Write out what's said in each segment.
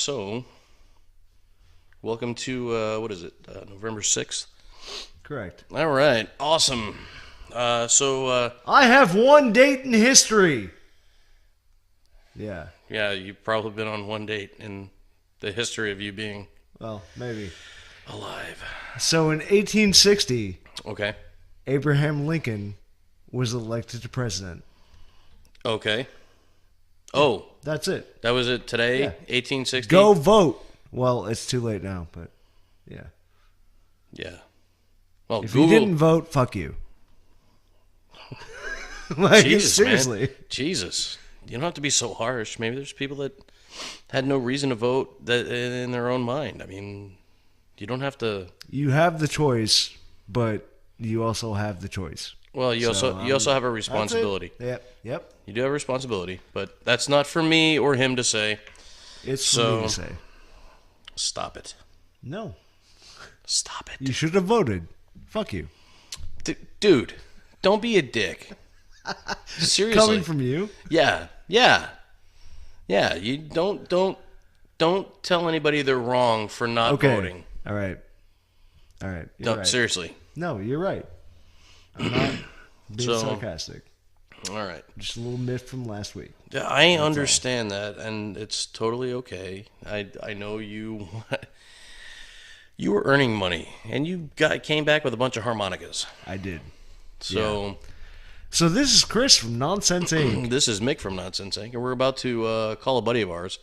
So, welcome to, what is it, November 6th? Correct. All right, awesome. I have one date in history. Yeah. Yeah, you've probably been on one date in the history of you being Well, maybe. alive. So in 1860, Okay. Abraham Lincoln was elected to president. Okay. Oh, That's it. that was it today, Yeah. 1860? Go vote. Well, it's too late now, but yeah. Yeah. Well, If Google. you didn't vote, fuck you. Like, Jesus, seriously. man. Jesus. You don't have to be so harsh. Maybe there's people that had no reason to vote that in their own mind. I mean, you don't have to. You have the choice, but you also have the choice. Well, you also have a responsibility. Yep. You do have a responsibility, but that's not for me or him to say. It's for me to say. Stop it. No. Stop it. You should have voted. Fuck you. Dude, don't be a dick. Seriously. Coming from you? Yeah. You don't tell anybody they're wrong for not voting. All right. You're right. Seriously. No, you're right. I'm not being sarcastic. All right. Just a little myth from last week. Yeah, I understand that, and it's totally okay. I know you were earning money, and you came back with a bunch of harmonicas. I did. So this is Chris from Nonsense Inc. This is Mick from Nonsense Inc. And we're about to call a buddy of ours,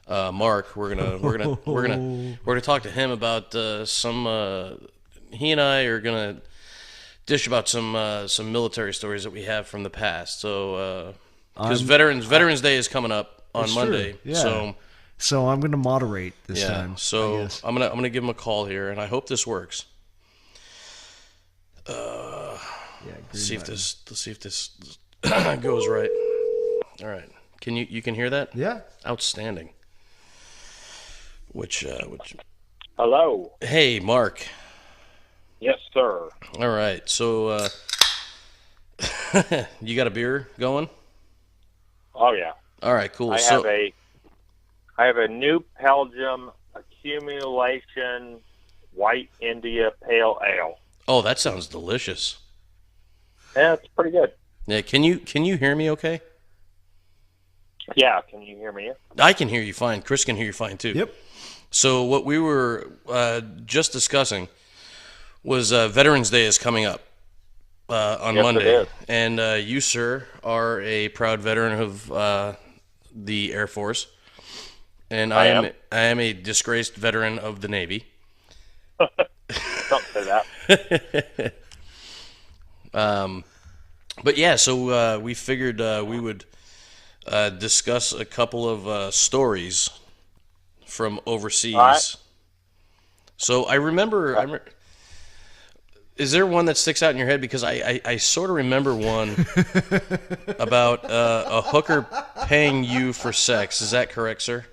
Mark. We're gonna talk to him about some. He and I are gonna dish about some military stories that we have from the past. So because Veterans Day is coming up on Monday. True. Yeah. So I'm gonna moderate this time. So I'm gonna give him a call here, and I hope this works. Let's see if this goes right. All right. You can hear that? Yeah. Outstanding. Which Hello. Hey, Mark. Yes, sir. All right. So you got a beer going? Oh yeah. All right, cool. I have a New Belgium accumulation White India Pale Ale. Oh, that sounds delicious. Yeah, it's pretty good. Yeah, can you hear me okay? Yeah, can you hear me? I can hear you fine. Chris can hear you fine too. Yep. So what we were just discussing was Veterans Day is coming up on Monday, it is. and you, sir, are a proud veteran of the Air Force, and I am a disgraced veteran of the Navy. Don't say that. But yeah, so we figured we would discuss a couple of stories from overseas. All right. So I remember. Is there one that sticks out in your head? Because I sort of remember one about a hooker paying you for sex. Is that correct, sir?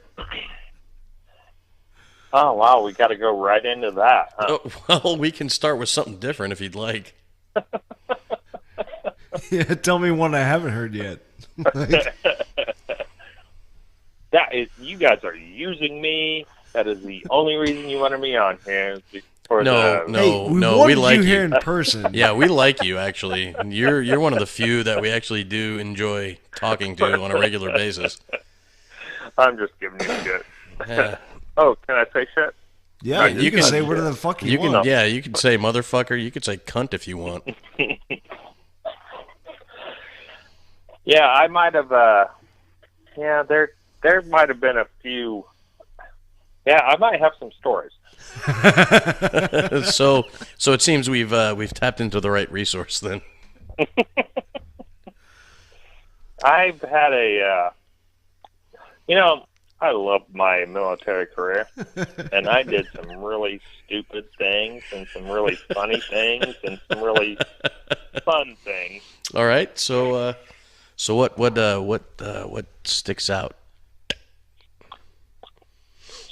Oh wow, we got to go right into that. Huh? Oh, well, we can start with something different if you'd like. Yeah, tell me one I haven't heard yet. That is, you guys are using me. That is the only reason you wanted me on here. We like you you here in person. Yeah, we like you actually. You're one of the few that we actually do enjoy talking to on a regular basis. I'm just giving you shit. Yeah. Oh, can I say shit? Yeah, you you can can- say whatever the fuck you want. can yeah, you can say motherfucker, you could say cunt if you want. Yeah, I might have. There might have been a few. Yeah, I might have some stories. So it seems we've tapped into the right resource then. I've had I love my military career, and I did some really stupid things and some really funny things and some really fun things. All right, so what sticks out?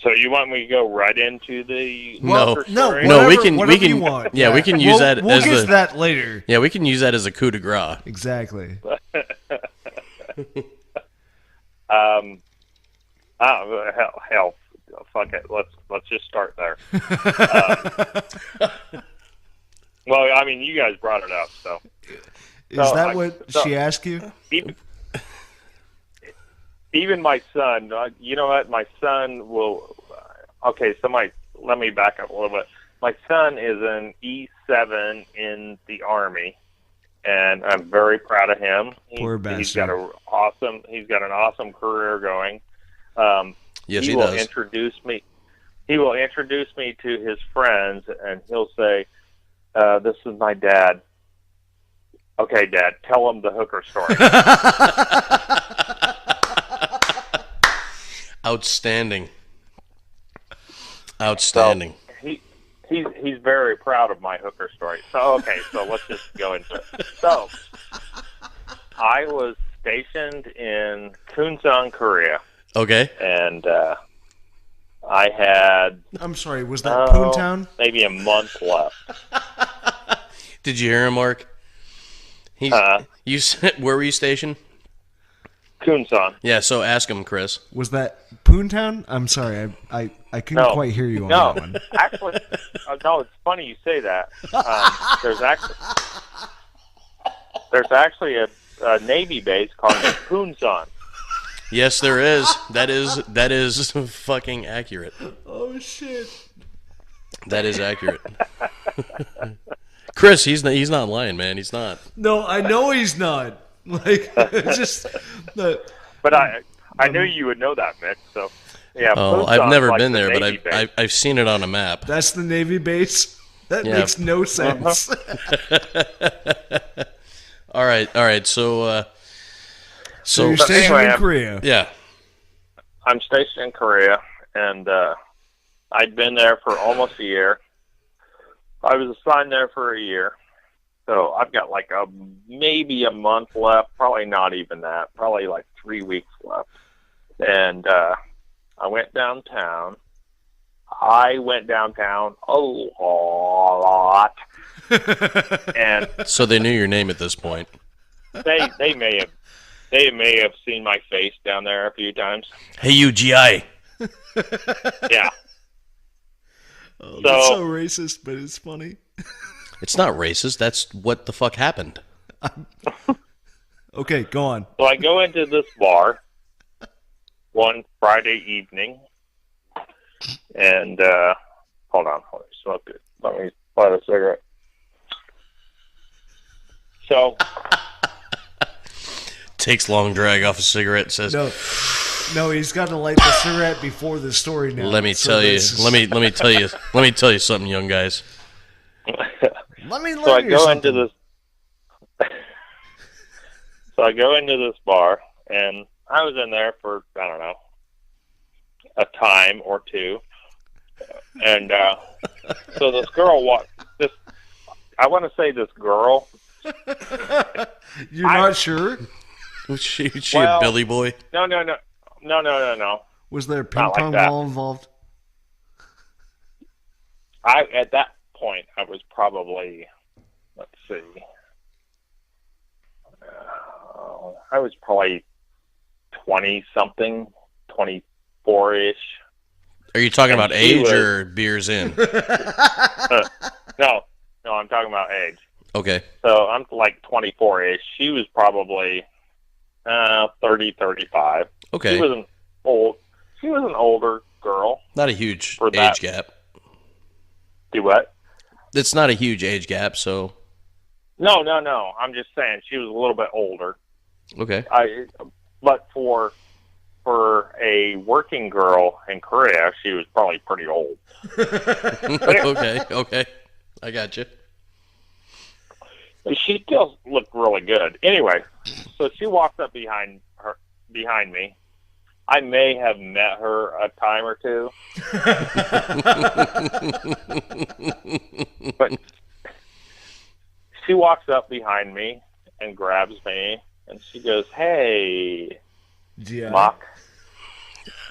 So you want me to go right into the No. Walker No, story? No, we whatever- can whatever you want. Yeah, we can use that We'll as get the to that later. Yeah, we can use that as a coup de grace. Exactly. Hell, fuck it. Let's just start there. Well, I mean, you guys brought it up, so. Is that what she asked you? Even my son, you know what? My son will. Okay, so let me back up a little bit. My son is an E7 in the Army, and I'm very proud of him. Poor bastard. He's got an awesome career going. Yes, he he will does. introduce me. He will introduce me to his friends, and he'll say, "This is my dad." Okay, Dad, tell him the hooker story. Outstanding. So he's very proud of my hooker story. So so let's just go into it. So I was stationed in Kunsan, Korea, Okay. and I had I'm sorry, was that Poontown? maybe a month left. Did you hear him, Mark? You said, where were you stationed? Kunsan. Yeah, so ask him, Chris. Was that Poontown? I'm sorry, I couldn't No. quite hear you on No, that one. actually, no. It's funny you say that. There's actually a Navy base called Kunsan. Yes, there is. That is fucking accurate. Oh shit! That is accurate. Chris, he's not lying, man. He's not. No, I know he's not. Like, it's just that. But I knew you would know that, Mick. So yeah. Oh, Punsan's I've never like been the there, but Navy base. I've seen it on a map. That's the Navy base. That Yeah. makes no sense. All right. So You're stationed anyway, in Korea. yeah. I'm stationed in Korea, and I'd been there for almost a year. I was assigned there for a year, so I've got like maybe a month left. Probably not even that. Probably like 3 weeks left. And I went downtown. A lot, and So they knew your name at this point. they may have seen my face down there a few times. Hey, you GI. Yeah. Oh, that's so racist, but it's funny. It's not racist. That's what the fuck happened. Okay, go on. So I go into this bar one Friday evening, and hold on, smoke it. Let me light a cigarette. So Takes long drag off a cigarette. Says, No, he's got to light the cigarette before the story now. "Let me So tell you. this is- Let me tell you. Let me tell you something, young guys." Let me so I learn you go something. into this. So I go into this bar, and I was in there for I don't know a time or two, and so this girl I want to say this girl. You're not sure? Was she Well- a Billy boy? No. Was there a Not ping like pong that. ball involved? At that point I was probably, let's see, I was probably 20-something, 24-ish. Are you talking And about she age was- or beers in? No, I'm talking about age. Okay. So I'm like 24-ish. She was probably 30, 35. Okay. She was an older girl. Not a huge For age that. gap. Do what? It's not a huge age gap, so No. I'm just saying she was a little bit older. okay. But for a working girl in Korea, she was probably pretty old. okay. I got you. But she still looked really good. Anyway, so she walks up behind me. I may have met her a time or two. But she walks up behind me and grabs me, and she goes, "Hey, Yeah. Mock."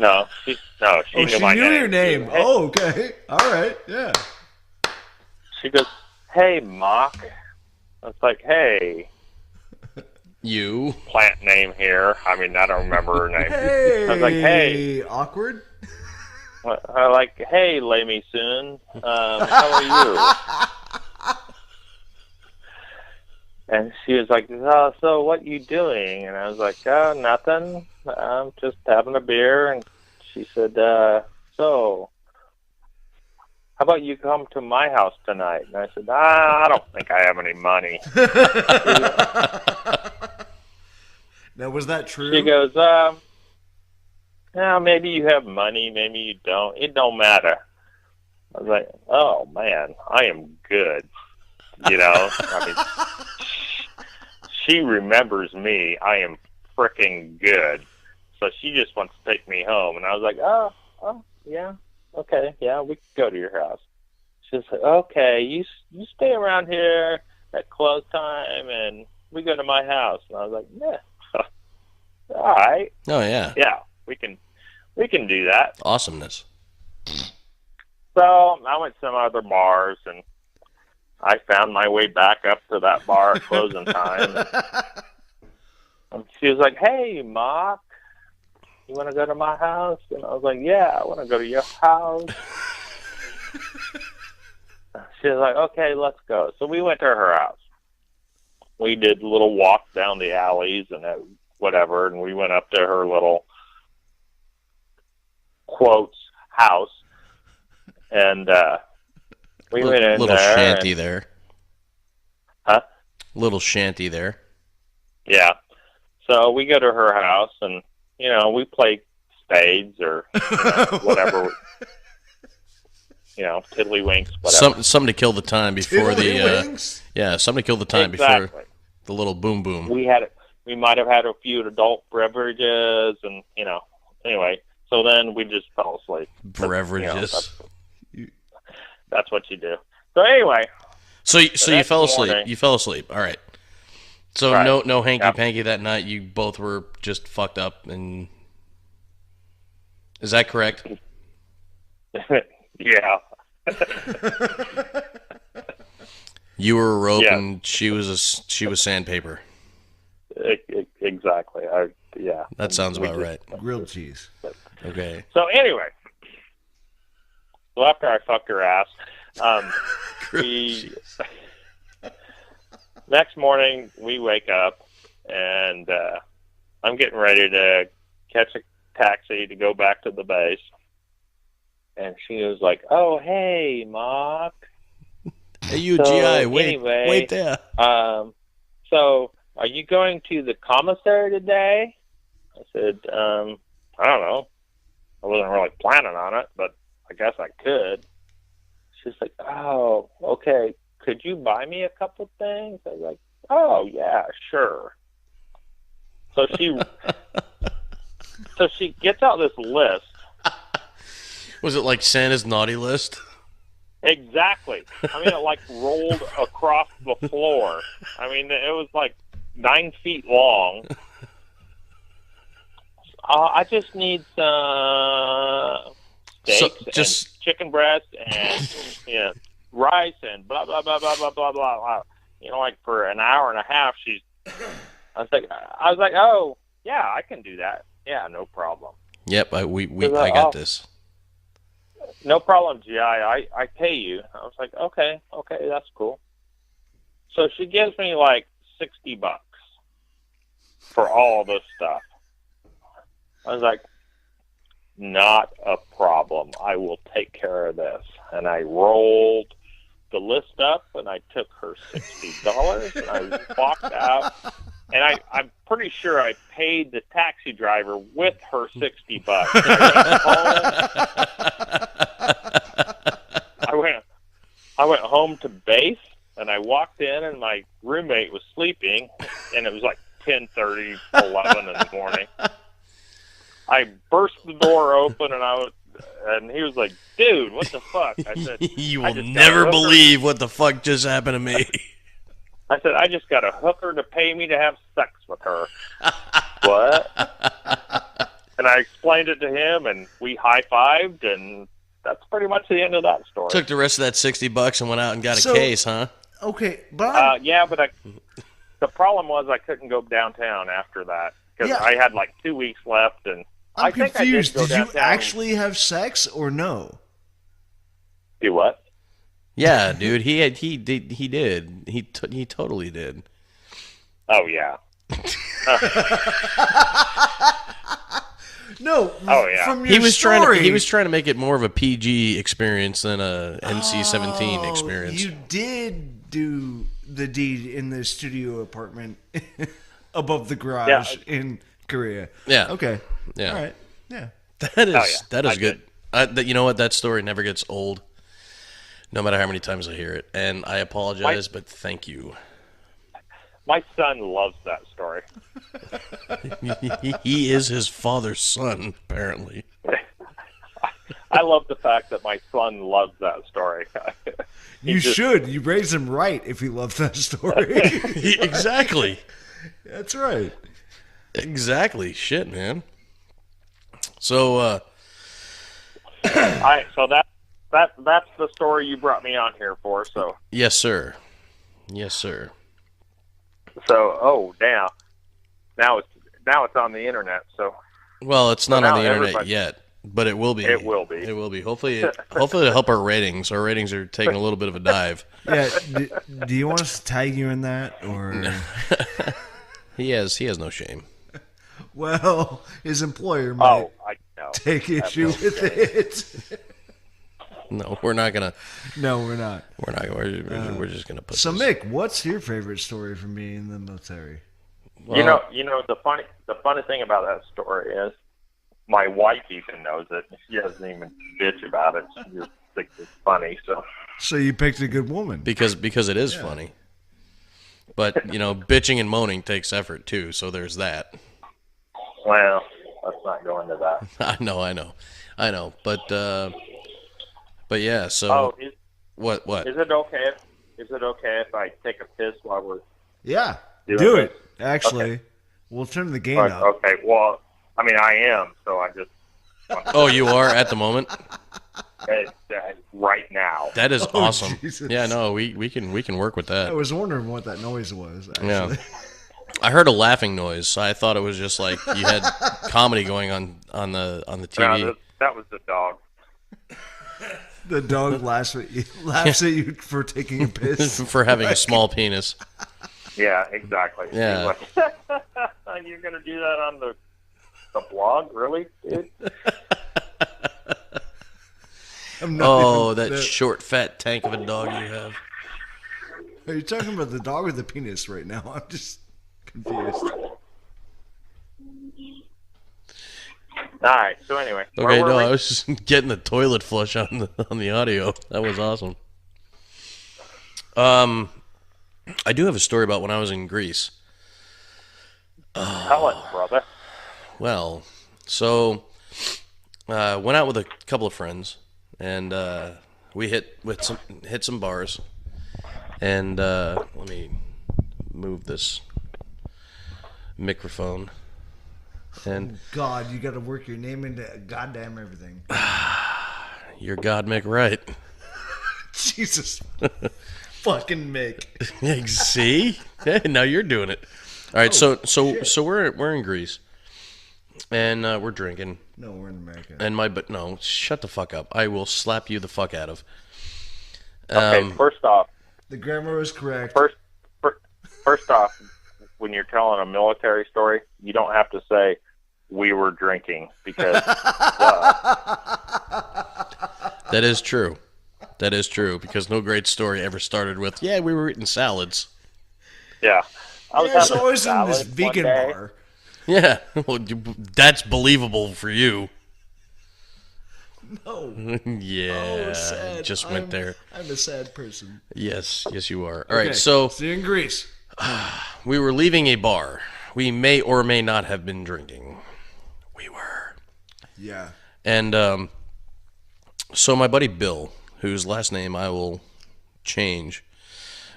No, she Oh, knew she my knew name. your name. Hey. Oh, okay. All right. Yeah. She goes, "Hey, Mock." It's like, "Hey, You. plant name here." I mean, I don't remember her name. Hey. I was like, "Hey." Awkward? I like, hey, lay me soon. How are you? And she was like, oh, so what you doing? And I was like, oh, nothing. I'm just having a beer. And she said, so how about you come to my house tonight? And I said, I don't think I have any money. Now, was that true? She goes, yeah, maybe you have money, maybe you don't. It don't matter. I was like, oh, man, I am good. You know, I mean, she remembers me. I am freaking good. So she just wants to take me home. And I was like, oh, yeah, okay, yeah, we can go to your house. She's like, okay, you stay around here at close time, and we go to my house. And I was like, yeah, all right. Oh, yeah. Yeah, we can do that. Awesomeness. So I went to some other bars, and I found my way back up to that bar at closing time. And she was like, hey, Mark, you want to go to my house? And I was like, yeah, I want to go to your house. She was like, okay, let's go. So we went to her house. We did a little walk down the alleys and whatever, and we went up to her little, quotes, house. And we went in little there. Shanty there. Huh? Little shanty there. Yeah. So we go to her house, and, you know, we play spades or whatever. You know, tiddlywinks, whatever. Something to kill the time before something to kill the time Exactly. before the little boom boom. We might have had a few adult beverages, and, you know, anyway. So then we just fell asleep. Beverages. That's what you do. So anyway. So you fell asleep. Morning, You fell asleep. All right. So right. no hanky panky that night. You both were just fucked up, and is that correct? Yeah. You were a rope, Yeah. and she was sandpaper. Exactly. Yeah. That sounds about right. Grilled cheese. Okay. So anyway, so after I fucked her ass, next morning we wake up, and I'm getting ready to catch a taxi to go back to the base. And she was like, oh, hey, Mark. Hey, you, So, GI, wait, anyway, wait there. So are you going to the commissary today? I said, I don't know. I wasn't really planning on it, but I guess I could. She's like, oh, okay. Could you buy me a couple things? I was like, oh, yeah, sure. So she gets out this list. Was it like Santa's naughty list? Exactly. I mean, it like rolled across the floor. I mean, it was like 9 feet long. I just need some steaks and chicken breast and rice and blah blah blah blah blah blah blah. You know, like for an hour and a half. I was like, oh yeah, I can do that. Yeah, no problem. Yep, I got this. No problem, GI. I pay you. I was like, okay, that's cool. So she gives me like $60 for all this stuff. I was like, not a problem. I will take care of this. And I rolled the list up, and I took her $60, and I walked out. And I'm pretty sure I paid the taxi driver with her $60. I went home to base, and I walked in, and my roommate was sleeping, and it was like 10:30, 11 in the morning. I burst the door open, and he was like, dude, what the fuck? I said, you will never believe what the fuck just happened to me. I said, I just got a hooker to pay me to have sex with her. What? And I explained it to him, and we high-fived, and that's pretty much the end of that story. Took the rest of that $60 and went out and got a case, huh? Okay, but yeah, but the problem was I couldn't go downtown after that because I had like 2 weeks left, and I'm I think confused. I did go Did you downtown. actually have sex or no? Do what? Yeah, dude. He did. He totally did. Oh yeah. No. Oh, yeah. From your He was trying to make it more of a PG experience than a NC-17 experience. You did do the deed in the studio apartment above the garage in Korea. Yeah. Okay. Yeah. All right. Yeah. That is yeah. I good. You know what? That story never gets old, no matter how many times I hear it. And I apologize, but thank you. My son loves that story. He is his father's son, apparently. I love the fact that my son loves that story. You should. You raised him right if he loves that story. Exactly. That's right. Exactly. Shit, man. So, All right, so that's the story you brought me on here for. So yes, sir. Yes, sir. oh damn, now it's on the internet. So Well, it's not on the internet everybody- yet, but it will be. It will be. It will be. Hopefully, it'll help our ratings. Our ratings are taking a little bit of a dive. Yeah. Do you want us to tag you in that, or? He has no shame. Well, his employer might I know. take issue with it. No, we're not gonna. No, we're not. We're just gonna put. So, this. Mick, what's your favorite story from being in the military? Well, You know the funny thing about that story is my wife even knows it. She doesn't even bitch about it. She just thinks it's funny. So you picked a good woman. because it is funny. But bitching and moaning takes effort too. So there's that. Well, let's not go into that. I know. But yeah. So what? Is it okay? Is it okay if I take a piss while we're Yeah, doing do this? it. Actually, we'll turn the game Right, up. okay, well, I mean, I am, so I just Oh, you are at the moment. right now. That is awesome. Jesus. Yeah, no, we can work with I that. was wondering what that noise was. Actually. Yeah. I heard a laughing noise, so I thought it was just like you had comedy going on the TV. No, that was the dog. The dog laughs at you for taking a piss. For having a small penis. Yeah, exactly. Yeah. He's like, you're gonna do that on the blog, really, dude? I'm not Oh, even- that short, fat tank of a dog you have. Are you talking about the dog or the penis right now? I'm just confused. All right. So anyway, Okay, where were no, we? I was just getting the toilet flush on the audio. That was awesome. I do have a story about when I was in Greece. Tell it, brother. Well, so went out with a couple of friends, and we hit some bars. And let me move this microphone. And God, you got to work your name into goddamn everything. you're God Mick right. Jesus, fucking Mick. See? Hey, now you're doing it. All right, so we're in Greece, and we're drinking. No, we're in America. And no, shut the fuck up. I will slap you the fuck out of. Okay, first off, The grammar was correct. First off, when you're telling a military story, you don't have to say we were drinking because That is true. That is true because no great story ever started with we were eating salads. yeah, I was Yeah, it's having always in this salad one vegan day. bar. Yeah, well, that's believable for you. No. Yeah, Oh, sad. just went there. I'm a sad person. Yes, you are. All right, Okay, so you're in Greece. we were leaving a bar. We may or may not have been drinking. We were. Yeah. And so my buddy Bill, whose last name I will change.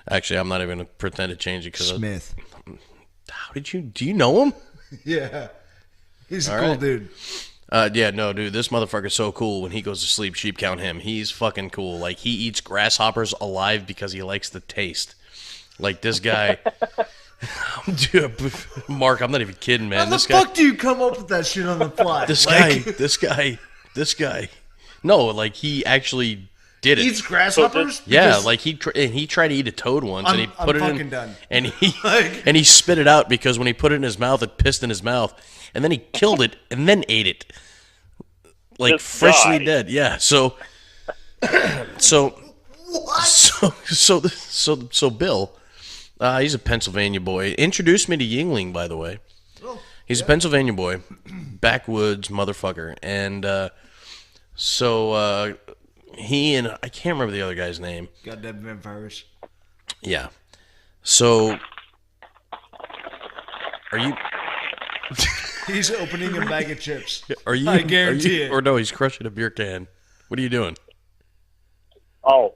Actually, I'm not even going to pretend to change it because Smith. do you know him? Yeah. He's a All cool right. dude. Yeah, no, dude, this motherfucker's so cool. When he goes to sleep, sheep count him. He's fucking cool. Like, he eats grasshoppers alive because he likes the taste. Like, this guy, oh Dude, Mark, I'm not even kidding, man. How the fuck do you come up with that shit on the fly? This guy. No, like he actually did it. Eats grasshoppers? Yeah, like he tried to eat a toad once, and he put it in, done. and he spit it out because when he put it in his mouth, it pissed in his mouth, and then he killed it and then ate it, like Just freshly died. dead. Yeah, so Bill, he's a Pennsylvania boy. Introduced me to Yingling, by the way. He's a Pennsylvania boy, backwoods motherfucker, and he and I can't remember the other guy's name. Goddamn vampires. Yeah. So, are you? He's opening a bag of chips. Are you? I guarantee it. Or no, he's crushing a beer can. What are you doing? Oh,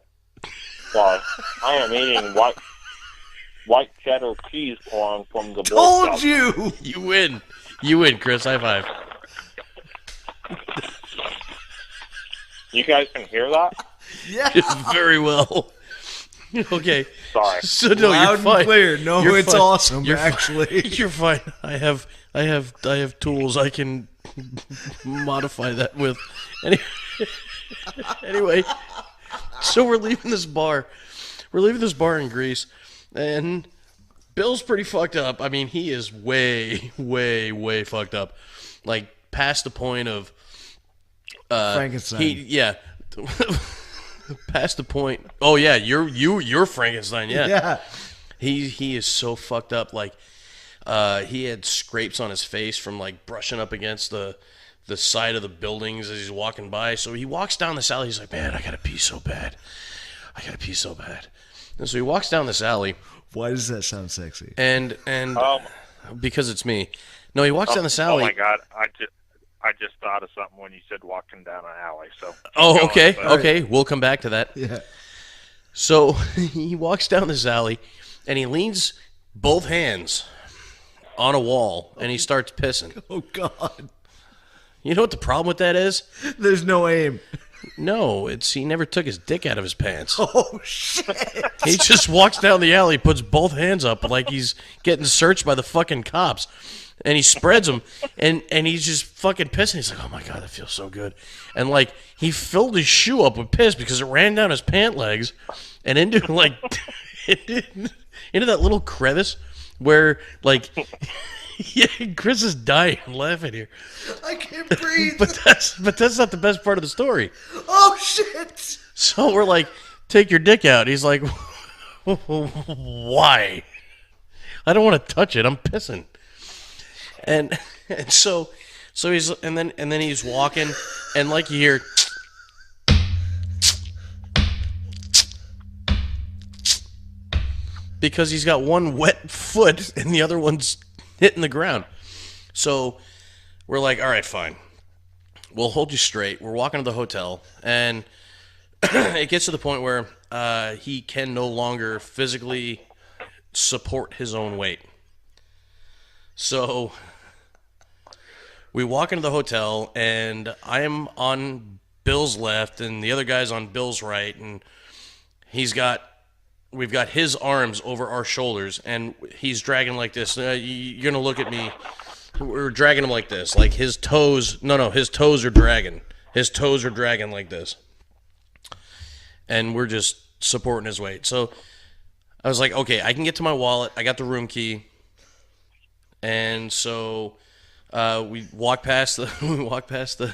well, I am eating white cheddar cheese corn from the Boy Told Scouts. you. You win, Chris. High five. You guys can hear that? Yeah. Very well. Okay. Sorry. So no, Loud you're fine. and clear. No, You're it's fine. awesome. You're actually. You're fine. I have tools I can modify that with. Anyway, so we're leaving this bar. We're leaving this bar in Greece, and Bill's pretty fucked up. I mean, he is way, way, way fucked up. Like past the point of Frankenstein. past the point. Oh yeah, you're Frankenstein. Yeah. Yeah. He is so fucked up. Like he had scrapes on his face from like brushing up against the side of the buildings as he's walking by. So he walks down this alley. He's like, man, I gotta pee so bad. And so he walks down this alley. Why does that sound sexy? And Um, because it's me. No, he walks down this alley. Oh my God! I just thought of something when you said walking down an alley. So. Oh, keep okay, going, but- okay. We'll come back to that. Yeah. So he walks down this alley, and he leans both hands on a wall, and he starts pissing. Oh God. You know what the problem with that is? There's no aim. No, it's he never took his dick out of his pants. Oh shit. He just walks down the alley, puts both hands up like he's getting searched by the fucking cops. And he spreads them, and he's just fucking pissing. He's like, oh my God, that feels so good. And like, he filled his shoe up with piss because it ran down his pant legs and into like, into that little crevice where like, yeah, Chris is dying laughing here. I can't breathe. But that's not the best part of the story. Oh shit. So we're like, take your dick out. He's like, why? I don't want to touch it. I'm pissing. And so he's and then he's walking, and like you hear, because he's got one wet foot and the other one's hitting the ground. So we're like, all right, fine. We'll hold you straight. We're walking to the hotel, and it gets to the point where he can no longer physically support his own weight. So we walk into the hotel, and I'm on Bill's left, and the other guy's on Bill's right, and we've got his arms over our shoulders, and he's dragging like this. You're gonna look at me. We're dragging him like this, like his toes. No, his toes are dragging. His toes are dragging like this, and we're just supporting his weight. So I was like, okay, I can get to my wallet. I got the room key, and so we walk past the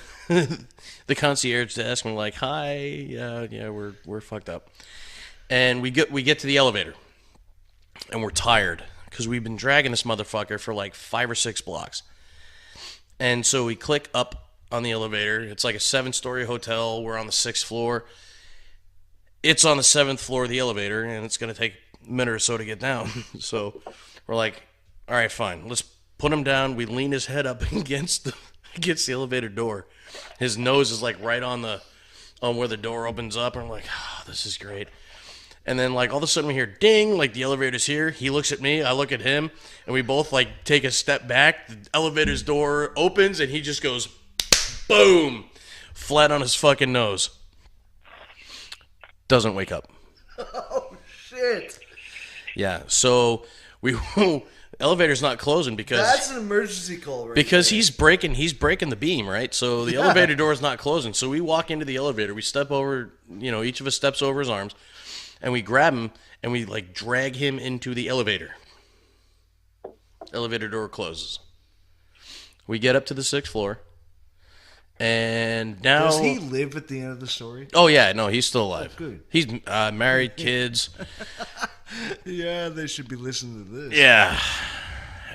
the concierge desk, and we're like, hi, yeah, we're fucked up, and we get to the elevator, and we're tired because we've been dragging this motherfucker for like 5 or 6 blocks, and so we click up on the elevator. It's like a 7-story hotel. We're on the 6th floor. It's on the 7th floor of the elevator, and it's gonna take a minute or so to get down. So we're like, all right, fine, let's put him down. We lean his head up against the elevator door. His nose is like right on where the door opens up, and I'm like, oh, this is great. And then like all of a sudden we hear ding, like the elevator's here. He looks at me, I look at him, and we both like take a step back. The elevator's door opens, and he just goes boom, flat on his fucking nose. Doesn't wake up. Oh shit. Yeah, so we Elevator's not closing That's an emergency call, right? because there. he's breaking the beam, right? So the elevator door is not closing. So we walk into the elevator, we step over, each of us steps over his arms, and we grab him and we like drag him into the elevator. Elevator door closes. We get up to the 6th floor, and now Does he live at the end of the story? Oh yeah, no, he's still alive. Oh, good. He's married, kids. Yeah, they should be listening to this. Yeah,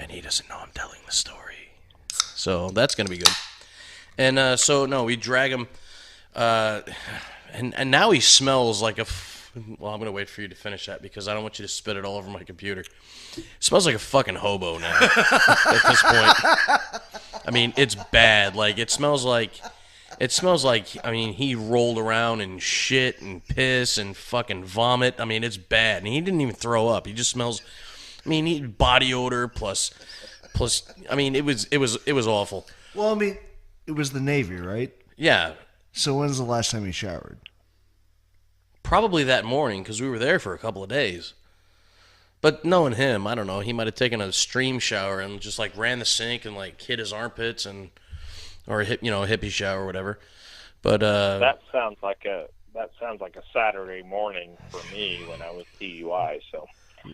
and he doesn't know I'm telling the story, so that's gonna be good. And so no, we drag him, and now he smells like well, I'm gonna wait for you to finish that because I don't want you to spit it all over my computer. He smells like a fucking hobo now at this point. I mean, it's bad. Like it smells like. I mean, he rolled around in shit and piss and fucking vomit. I mean, it's bad. And he didn't even throw up. He just smells. I mean, he body odor plus. I mean, it was awful. Well, I mean, it was the Navy, right? Yeah, So when's the last time you showered? probably that morning because we were there for a couple of days. But knowing him, I don't know. He might have taken a stream shower and just like ran the sink and like hit his armpits or a hippie shower or whatever. But That sounds like a Saturday morning for me when I was DUI. So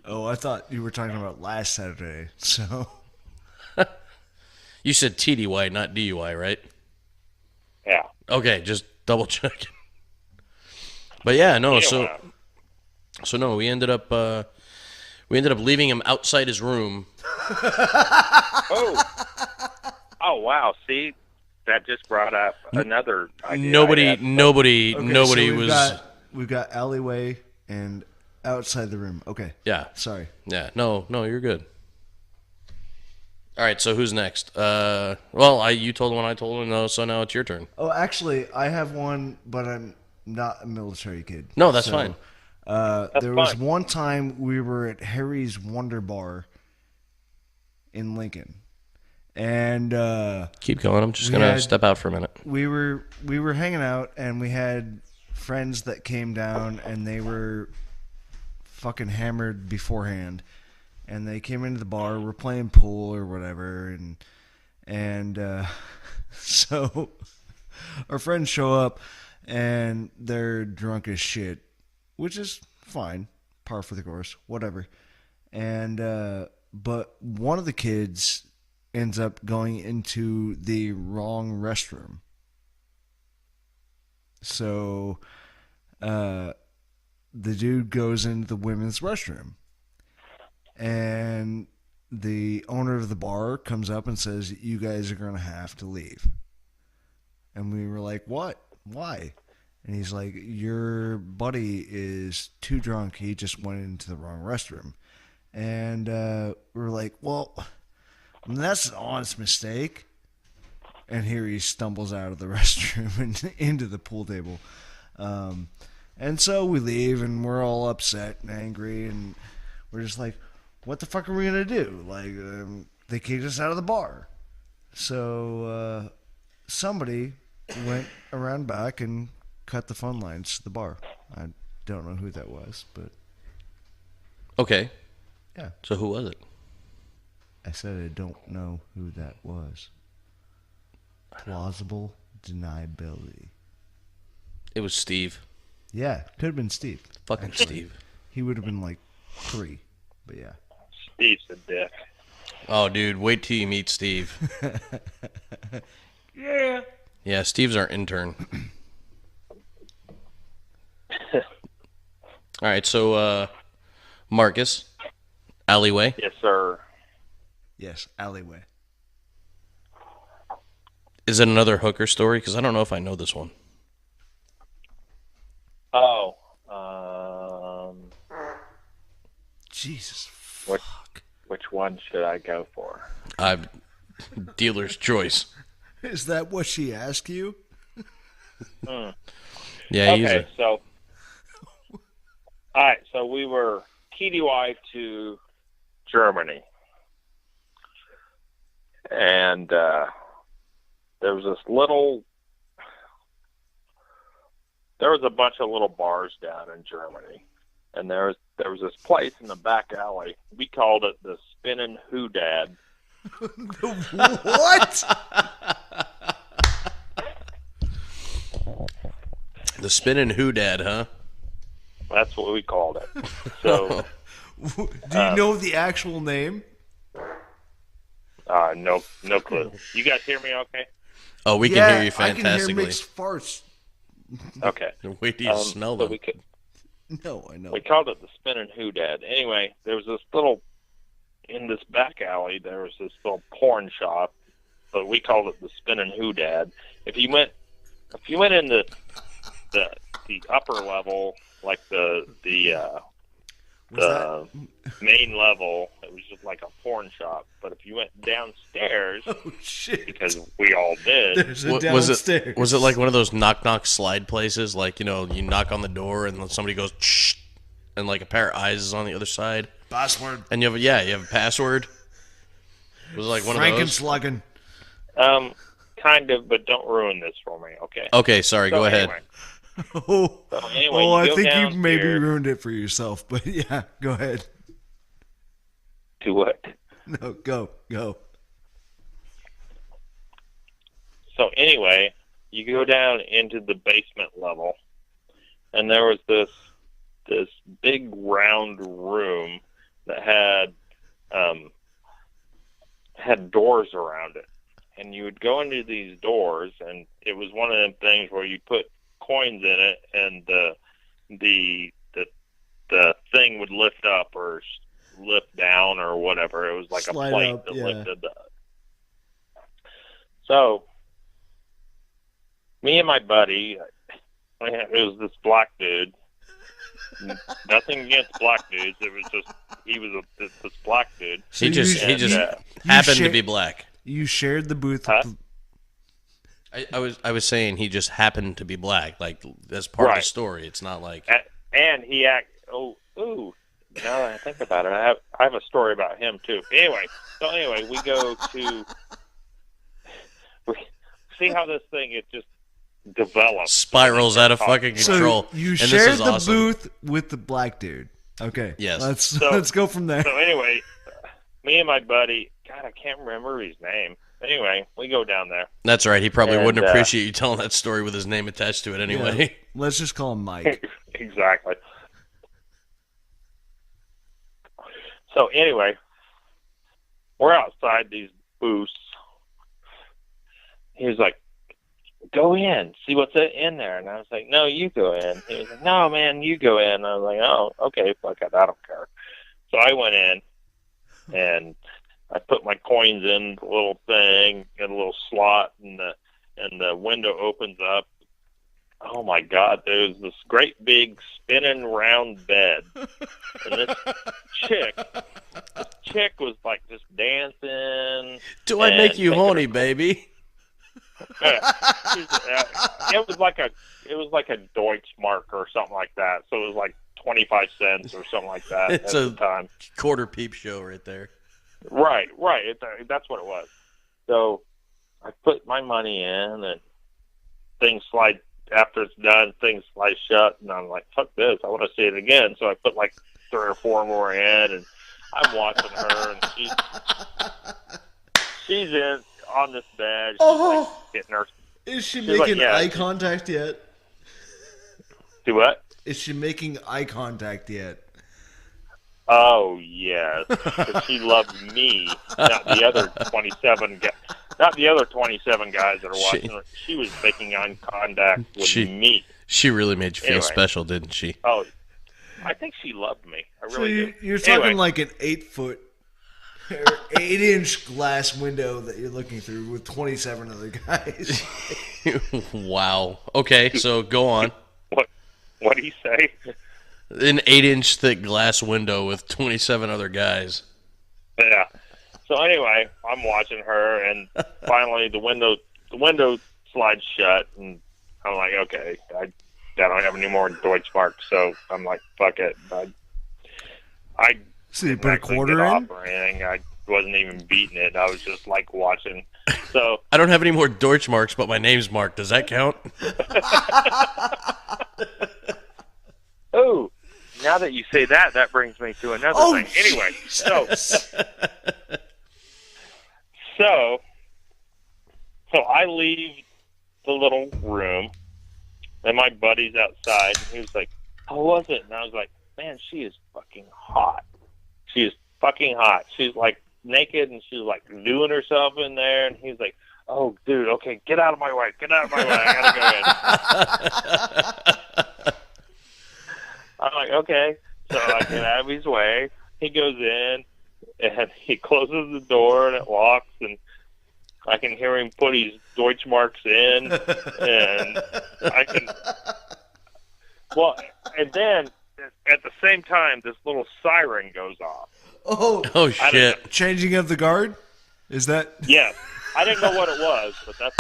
Oh, I thought you were talking about last Saturday. So you said TDY, not DUI, right? yeah. Okay, just double checking. But yeah, no. So no, we ended up leaving him outside his room. Oh wow! See, that just brought up another idea. Nobody so was. We've got alleyway and outside the room. Okay. Yeah. Sorry. Yeah. No, you're good. All right. So who's next? You told one, I told one. No, so now it's your turn. Oh, actually, I have one, but I'm not a military kid. No, that's fine. There was one time we were at Harry's Wonder Bar in Lincoln, and Keep going. I'm just gonna step out for a minute. we were hanging out, and we had friends that came down, and they were fucking hammered beforehand, and they came into the bar. We're playing pool or whatever, and so our friends show up, and they're drunk as shit, which is fine, par for the course, whatever. And but one of the kids ends up going into the wrong restroom. So the dude goes into the women's restroom, and the owner of the bar comes up and says, "You guys are going to have to leave." And we were like, "What? Why?" And he's like, "Your buddy is too drunk. He just went into the wrong restroom." And we're like, "Well, that's an honest mistake." And here he stumbles out of the restroom and into the pool table. And so we leave, and we're all upset and angry, and we're just like, what the fuck are we going to do? Like, they kicked us out of the bar. So somebody went around back and cut the phone lines to the bar. I don't know who that was, but Okay. yeah. So who was it? I said I don't know who that was. Plausible deniability. It was Steve. Yeah, could have been Steve. Fucking Steve. He would have been like 3, but yeah. Steve's a dick. Oh, dude, wait till you meet Steve. Yeah. Yeah, Steve's our intern. All right, so Marcus, alleyway. Yes, sir. Yes, alleyway. Is it another hooker story? Because I don't know if I know this one. Oh, Jesus. which one should I go for? Dealer's choice. Is that what she asked you? Yeah, Okay, so all right, so we were TDY to Germany, and there was a bunch of little bars down in Germany, and there was this place in the back alley. We called it the Spinning Hoodad. What? The Spinning Hoodad, huh? That's what we called it. So, Do you know the actual name? no clue. You guys hear me okay? Oh, we can hear you fantastically. I can hear mixed farts. Okay. Wait till you smell so them. No, I know. We called it the Spinning Hoodad. Anyway, there was this little, in this back alley, there was this little porn shop, but we called it the Spinning Hoodad. If you went in the upper level, like the main level, it was just like a porn shop. But if you went downstairs, Oh shit! because we all did, There's a downstairs. Was it like one of those knock slide places? Like, you know, you knock on the door and then somebody goes, shh, and like a pair of eyes is on the other side. Password. And you have a password. Was it like one of those? Frankenslugging. kind of, but don't ruin this for me, okay? Okay, sorry. So go ahead. anyway, Oh, you I go think you maybe downstairs. ruined it for yourself, but yeah, go ahead. To what? No, go. So anyway, you go down into the basement level, and there was this big round room that had doors around it, and you would go into these doors, and it was one of them things where you put coins in it, and the thing would lift up or lift down or whatever. It was like Slide a plate up, that yeah. lifted up. So me and my buddy, it was this black dude. Nothing against black dudes. It was just this black dude. He just you happened to share- be black. You shared the booth. Huh? I was saying he just happened to be black. Like, that's part of the Right. story. It's not like And he now that I think about it, I have a story about him too. Anyway, we go to see how this thing it just develops. spirals out of fucking control. So you and shared this is the awesome. booth with the black dude. Okay. Yes. Let's go from there. So anyway, me and my buddy, God, I can't remember his name. Anyway, we go down there. That's right. He probably And, wouldn't appreciate you telling that story with his name attached to it anyway. Yeah. Let's just call him Mike. Exactly. So anyway, we're outside these booths. He was like, "Go in, see what's in there." And I was like, "No, you go in." He was like, "No, man, you go in." I was like, "Oh, okay, fuck it, I don't care." So I went in, and I put my coins in the little thing, in a little slot, and the window opens up. Oh my God, there's this great big spinning round bed. And this chick was like just dancing. Do I and make you taking horny, her- baby? It was like a Deutschmark or something like that. So it was like 25 cents or something like that It's at a the time. quarter peep show right there. Right. That's what it was. So I put my money in, and things slide. After it's done, things slide shut, and I'm like, "Fuck this! I want to see it again." So I put like 3 or 4 more in, and I'm watching her, and she's in on this bed. She's like getting her. Is she She's making like, yeah. eye contact yet? Do what? Is she making eye contact yet? Oh yes, 'cause she loved me, not the other 27 guys. Not the other 27 guys that are watching her. She was making eye contact with me. She really made you feel Anyway. special, didn't she? Oh, I think she loved me. I So really do. you're talking Anyway. like an 8-foot or 8-inch glass window that you're looking through with 27 other guys. Wow. Okay, so go on. What do you say? An 8-inch thick glass window with 27 other guys. Yeah. So anyway, I'm watching her, and finally the window slides shut, and I'm like, okay, I don't have any more Deutschmarks, so I'm like, fuck it. I So you didn't put a actually quarter get in? off or anything. I wasn't even beating it. I was just like watching. So I don't have any more Deutschmarks, but my name's Mark. Does that count? ooh, now that you say that, that brings me to another thing. Anyway, so I leave the little room, and my buddy's outside, and he was like, how was it? And I was like, man, she is fucking hot. She is fucking hot. She's like naked, and she's like doing herself in there, and he's like, oh, dude, okay, get out of my way. Get out of my way. I gotta go in. I'm like, okay. So I get out of his way. He goes in, and he closes the door, and it locks, and I can hear him put his Deutschmarks in, and I can... Well, and then, at the same time, this little siren goes off. Oh shit. Changing of the guard? Is that... Yeah. I didn't know what it was, but that's...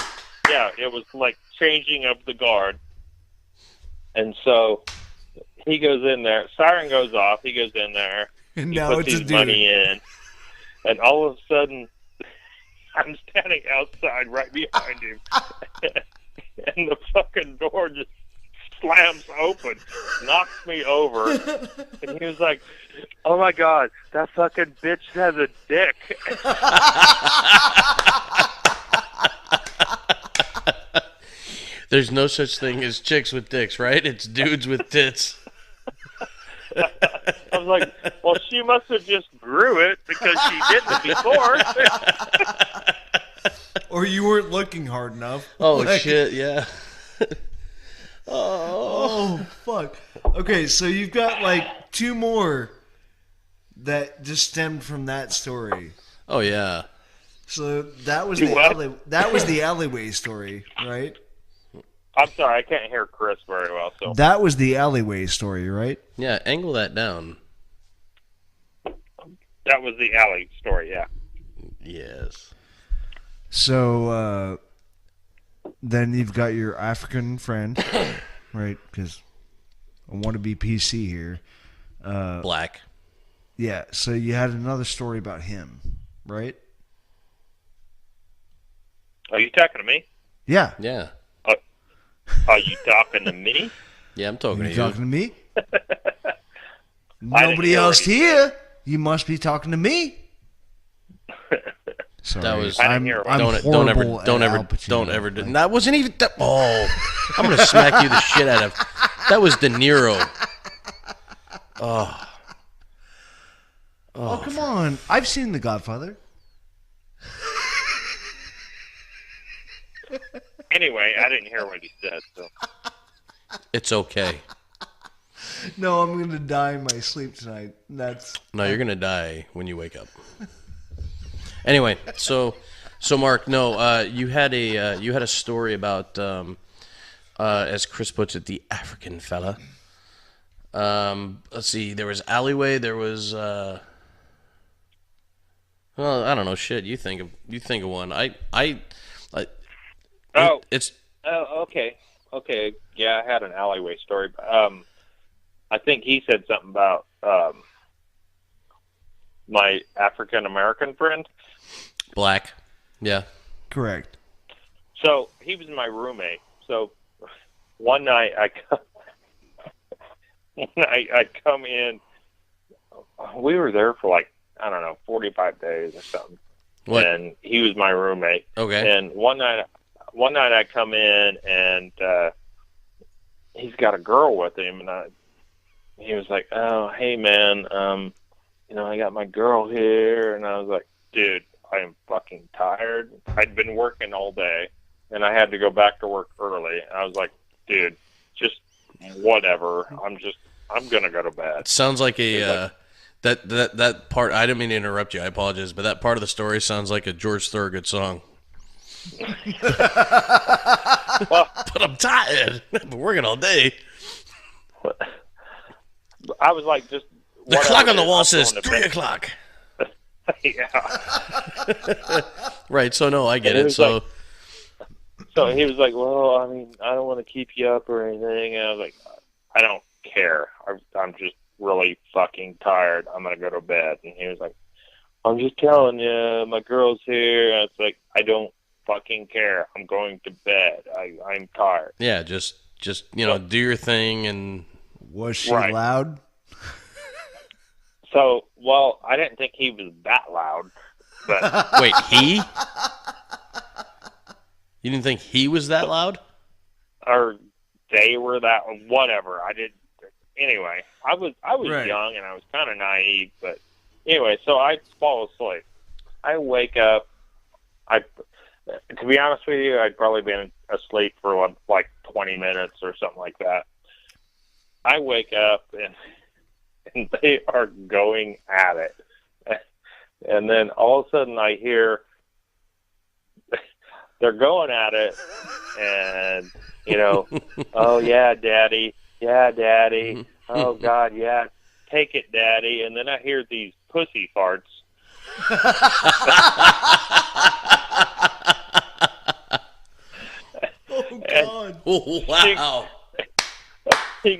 Yeah, it was like changing of the guard. And so, he goes in there. Siren goes off. He goes in there. And he now puts it's his a dude. money in. And all of a sudden, I'm standing outside right behind him. And the fucking door just slams open, knocks me over. And he was like, oh my God, that fucking bitch has a dick. There's no such thing as chicks with dicks, right? It's dudes with tits. I was like, well, she must have just grew it because she didn't before. Or you weren't looking hard enough. Oh, Like- shit, yeah. Oh, fuck. Okay, so you've got like two more that just stemmed from that story. Oh, yeah. So that was Do what? that was the alleyway story, right? I'm sorry, I can't hear Chris very well. So That was the alleyway story, right? Yeah, angle that down. that was the alley story, yeah. Yes. So then you've got your African friend, right? Because I want to be PC here. Black. Yeah, so you had another story about him, right? Are you talking to me? Yeah. Yeah. Are you talking to me? Yeah, I'm talking You to you. talking to me? I didn't Nobody hear else what he here. You must be talking to me. Sorry, That was- I didn't I'm, hear what- I'm Don't horrible ever, at Al Pacino. don't ever. That wasn't even. Oh, I'm gonna smack you the shit out of. That was De Niro. Oh, come on. I've seen The Godfather. Anyway, I didn't hear what he said. So It's okay. No, I'm going to die in my sleep tonight. That's No, you're gonna die when you wake up. Anyway, so Mark, no, you had a story about, as Chris puts it, the African fella. Let's see, there was alleyway, there was, well, I don't know, shit. You think of one. It's okay. Yeah, I had an alleyway story. I think he said something about my African American friend. black. Yeah. correct. So he was my roommate. So one night I come in. We were there for like, I don't know, 45 days or something. What? And he was my roommate. Okay. And one night I come in and he's got a girl with him, and he was like, "Oh, hey man, I got my girl here," and I was like, "Dude, I am fucking tired. I'd been working all day, and I had to go back to work early." And I was like, "Dude, just whatever. I'm gonna go to bed." Sounds like a that part. I didn't mean to interrupt you. I apologize, but that part of the story sounds like a George Thorogood song. Well, But I'm tired. I've been working all day. I was like, just The whatever, clock on the dude, wall I'm says going to 3 bed. o'clock. Yeah. Right. So no, I get And it it. was So like- So he was like, "Well, I mean, I don't want to keep you up or anything." And I was like, "I don't care. I'm just really fucking tired. I'm gonna go to bed." And he was like, "I'm just telling you, my girl's here." And it's like, "I don't fucking care. I'm going to bed. I'm tired." yeah, just do your thing and Was she Right. loud? So, well, I didn't think he was that loud, but Wait, he? You didn't think he was that loud? or they were that whatever. I did anyway. I was Right. young and I was kind of naive, but anyway, so I fall asleep. I wake up. To be honest with you, I'd probably been asleep for like 20 minutes or something like that. I wake up and they are going at it. And then all of a sudden I hear they're going at it and, oh yeah, daddy. Yeah, daddy. Oh God, yeah. Take it, daddy. And then I hear these pussy farts. Oh God! Wow. He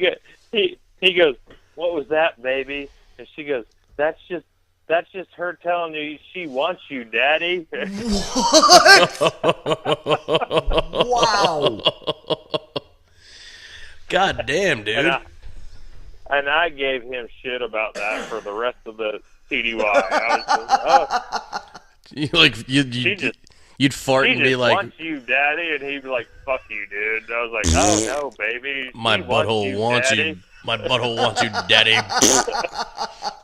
goes, what was that, baby? And she goes, that's just her telling you she wants you, daddy. Wow! God damn, dude. And I gave him shit about that for the rest of the CDY. I was just, You'd fart she and just be like, wants you, daddy, and he'd be like, fuck you, dude. And I was like, oh no, baby. my She butthole wants daddy. you. My butthole wants you, daddy.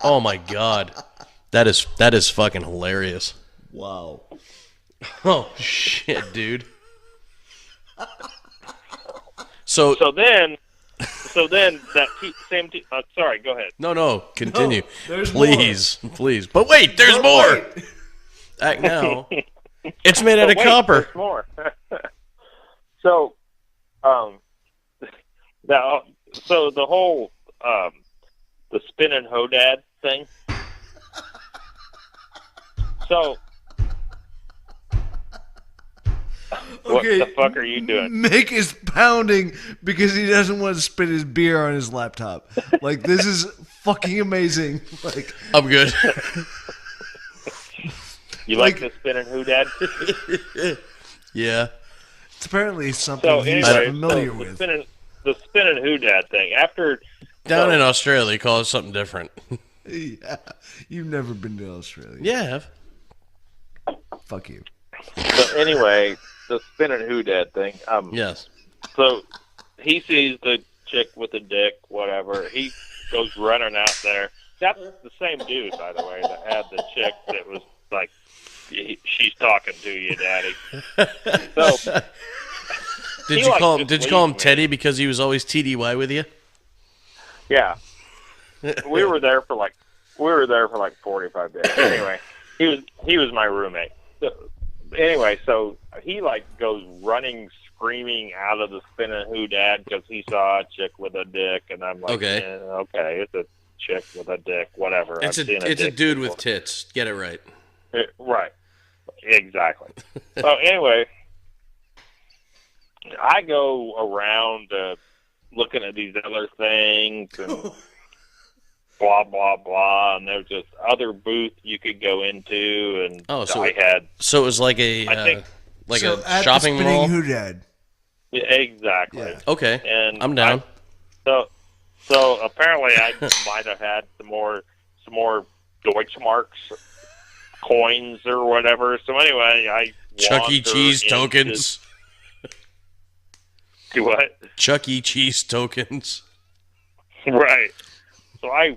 Oh my God. That is fucking hilarious. Wow! Oh shit, dude. So then that same. Sorry, go ahead. no, continue, No, there's please. But wait, there's more. Wait. Act now. It's made out of Wait, copper. there's more. So, now, so the whole the spinning hodad thing. So, what Okay, the fuck are you doing? Mick is pounding because he doesn't want to spit his beer on his laptop. Like, this is fucking amazing. Like, I'm good. You like the spinning hodad? Yeah. it's apparently something So he's anyway, familiar the with. spinning hodad thing. After Down in Australia, call it something different. Yeah, you've never been to Australia. Yeah, I have. Fuck you. So anyway, the spinning hodad thing. Yes. So he sees the chick with the dick, whatever. He goes running out there. That's the same dude, by the way, that had the chick that was like, she's talking to you, daddy. So Did He, you like, call him? just Did you call him leaves me. Teddy because he was always TDY with you? yeah, we were there for like 45 days. Anyway, he was my roommate. So, anyway, so he like goes running, screaming out of the spinning hoodad because he saw a chick with a dick, and I'm like, Okay. Okay, it's a chick with a dick, whatever. It's I've seen a dick dude before. with tits. Get it right. Right. Exactly. So anyway, I go around looking at these other things and blah, blah, blah. And there's just other booth you could go into. And Oh, so- I had, So it was like a I think- So a at shopping the mall. spinning hoodad. yeah, exactly. Yeah. Okay, And I'm down. So apparently I might have had some more Deutschmarks coins or whatever. So anyway, I Chuck E. wander Cheese into- tokens. Do what? Chuck E. Cheese tokens. Right. So I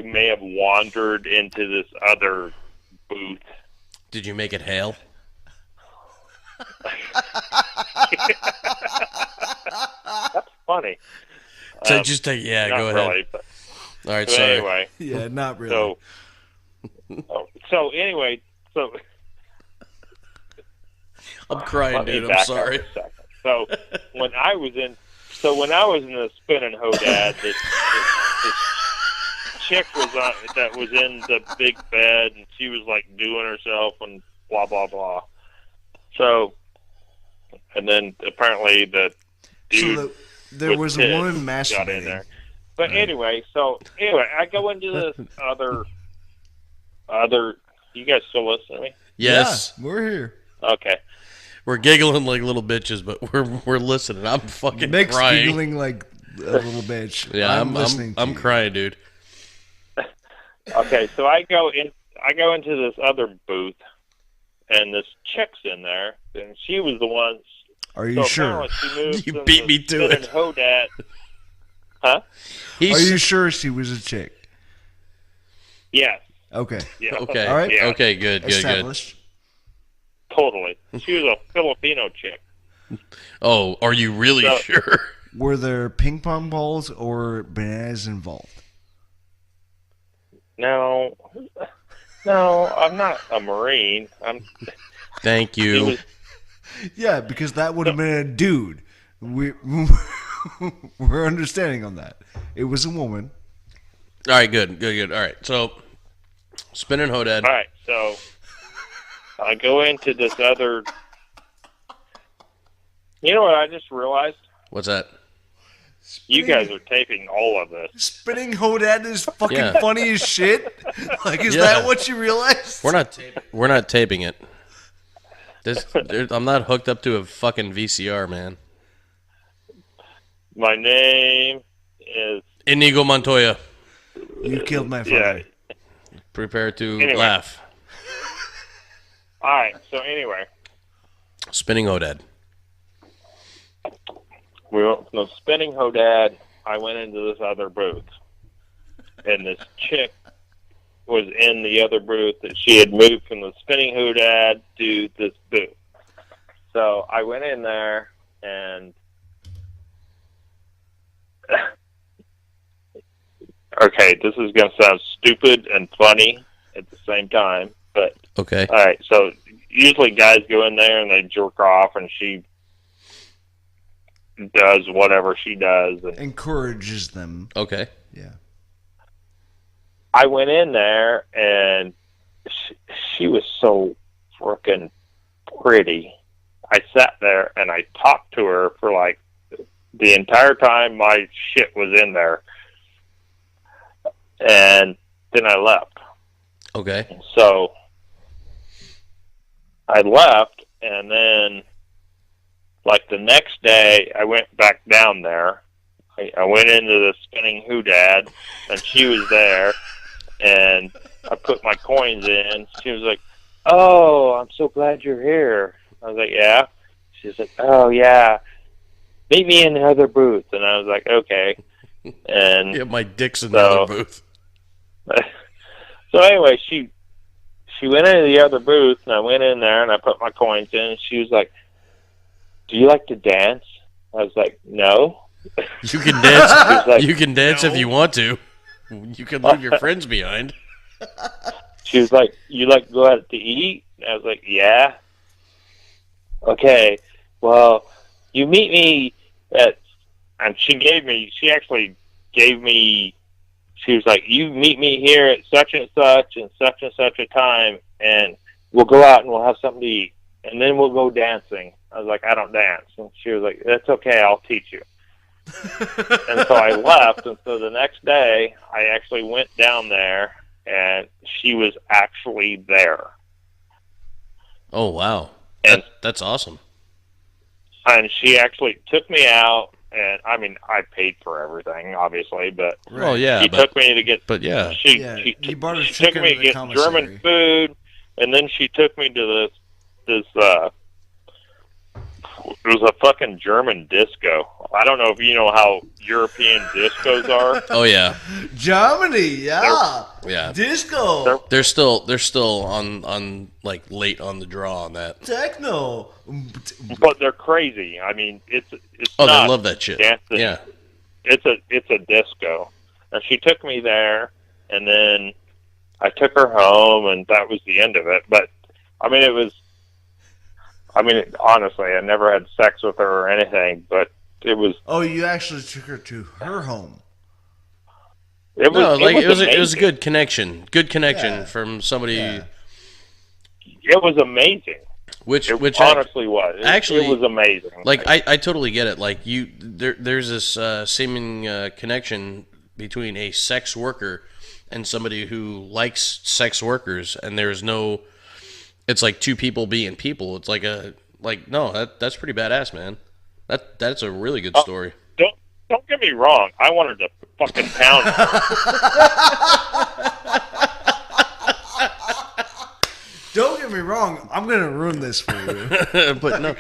may have wandered into this other booth. Did you make it hail? That's funny. So Um, just take, yeah, Not go ahead. really, but All right, sorry. anyway. Yeah, not really. So anyway, so I'm crying, let me dude. I'm back up sorry. a second. So when I was in the spinning hodad, this chick that was in the big bed, and she was like doing herself and blah blah blah. So, and then apparently the dude So there with was a tits woman got in there. masturbating. But anyway, I go into this other. You guys still listen to me? Yes, Yeah, we're here. Okay. we're giggling like little bitches, but we're listening. I'm fucking Mick's crying. giggling like a little bitch. Yeah, I'm listening. I'm to you. crying, dude. Okay, so I go into this other booth, and this chick's in there, and she was the one. Are you sure? Apparently she moved You from beat the me to spinning it. Hodad. Huh? Are you sure she was a chick? Yes. Okay. Yeah. Okay. All right. Yeah. Okay. Good. Established. Totally. She was a Filipino chick. Oh, are you really So- sure? Were there ping pong balls or bananas involved? No, I'm not a Marine. Thank He you. was, Yeah, because that would have been a dude. We're understanding on that. It was a woman. All right. Good. All right. So, spinning Hodad. all right, so I go into this other. You know what I just realized? What's that? You guys are taping all of this. Spinning Hodad is fucking Yeah. funny as shit. Like, is Yeah. that what you realized? We're not taping it. I'm not hooked up to a fucking VCR, man. My name is Inigo Montoya. You killed my yeah. father. Prepare to Anyway. laugh. All right. So anyway, Spinning Hodad. we went from the spinning Hodad. I went into this other booth, and this chick was in the other booth that she had moved from the spinning Hodad to this booth. So I went in there, and okay, this is going to sound stupid and funny at the same time, but Okay. all right. So usually guys go in there and they jerk off, and she does whatever she does. And Encourages them. Okay. Yeah. I went in there, and she was so freaking pretty. I sat there and I talked to her for like the entire time my shit was in there, and then I left. Okay. So I left, and then like the next day I went back down there. I went into the spinning Hoodad, and she was there, and I put my coins in. She was like, "Oh, I'm so glad you're here." I was like, "Yeah." She's like, "Oh, yeah. Meet me in the other booth." And I was like, "Okay." And Yeah, my dick's in the So- other booth. so anyway, she went into the other booth, and I went in there, and I put my coins in, and she was like, "Do you like to dance?" I was like, "No." You can dance. She's like, You can dance if No. you want to. You can leave your friends behind. She was like, "You like to go out to eat?" And I was like, "Yeah." Okay, well, you meet me at, and she actually gave me, she was like, "You meet me here at such and such a time, and we'll go out and we'll have something to eat, and then we'll go dancing." I was like, "I don't dance." And she was like, "That's okay, I'll teach you." And so I left, and so the next day, I actually went down there, and she was actually there. Oh wow, And that's awesome. and she actually took me out, and I mean, I paid for everything, obviously, but Oh yeah, she took me to get. but yeah. Yeah, She you brought her she took chicken me to to the get commissary. German food, and then she took me to this it was a fucking German disco. I don't know if you know how European discos are. Oh yeah, Germany, yeah. yeah. Disco. They're still on like late on the draw on that. Techno. But they're crazy. I mean, it's Oh, not they love that shit. dancing. Yeah. It's a disco. And she took me there, and then I took her home, and that was the end of it. But I mean, honestly, I never had sex with her or anything, but it was Oh, you actually took her to her home. No, like it was a amazing. good connection. Good connection Yeah. from somebody Yeah. It was amazing. which It I- honestly was. actually- it was amazing. like I totally get it. Like there's this seeming connection between a sex worker and somebody who likes sex workers, and there's no. It's like two people being people. It's like no, that's pretty badass, man. That's a really good story. Don't get me wrong. I wanted to fucking pound her. wrong. I'm gonna ruin this for you. But no.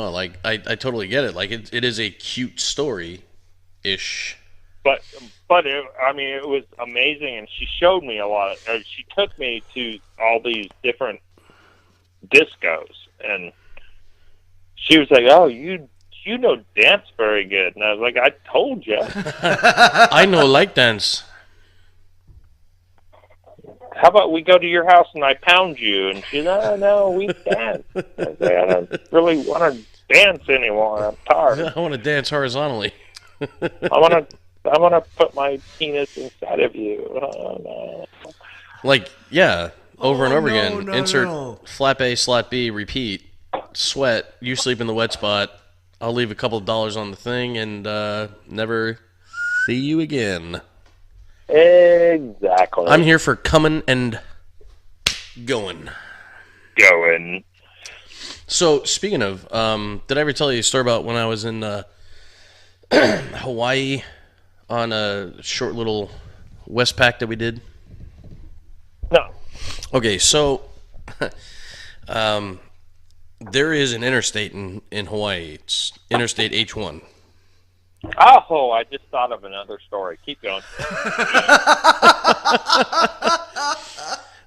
Like I totally get it. Like it is a cute story, ish. But it was amazing, and she showed me a lot. She took me to all these different discos, and she was like, "Oh, you dance very good," and I was like, "I told you." I know like dance. How about we go to your house and I pound you? And she's, "Oh, no, we dance." I was like, "I don't really want to dance anymore. I'm tired. I want to dance horizontally. I want to put my penis inside of you." Oh, no. Like, yeah, over and over no, again. no, Insert no. flap A, slot B, repeat. Sweat. You sleep in the wet spot. I'll leave a couple of dollars on the thing and never see you again. Exactly. I'm here for coming and going. So, speaking of, did I ever tell you a story about when I was in Hawaii on a short little Westpac that we did? No. Okay, so there is an interstate in Hawaii. It's Interstate H1. Oh, I just thought of another story. Keep going.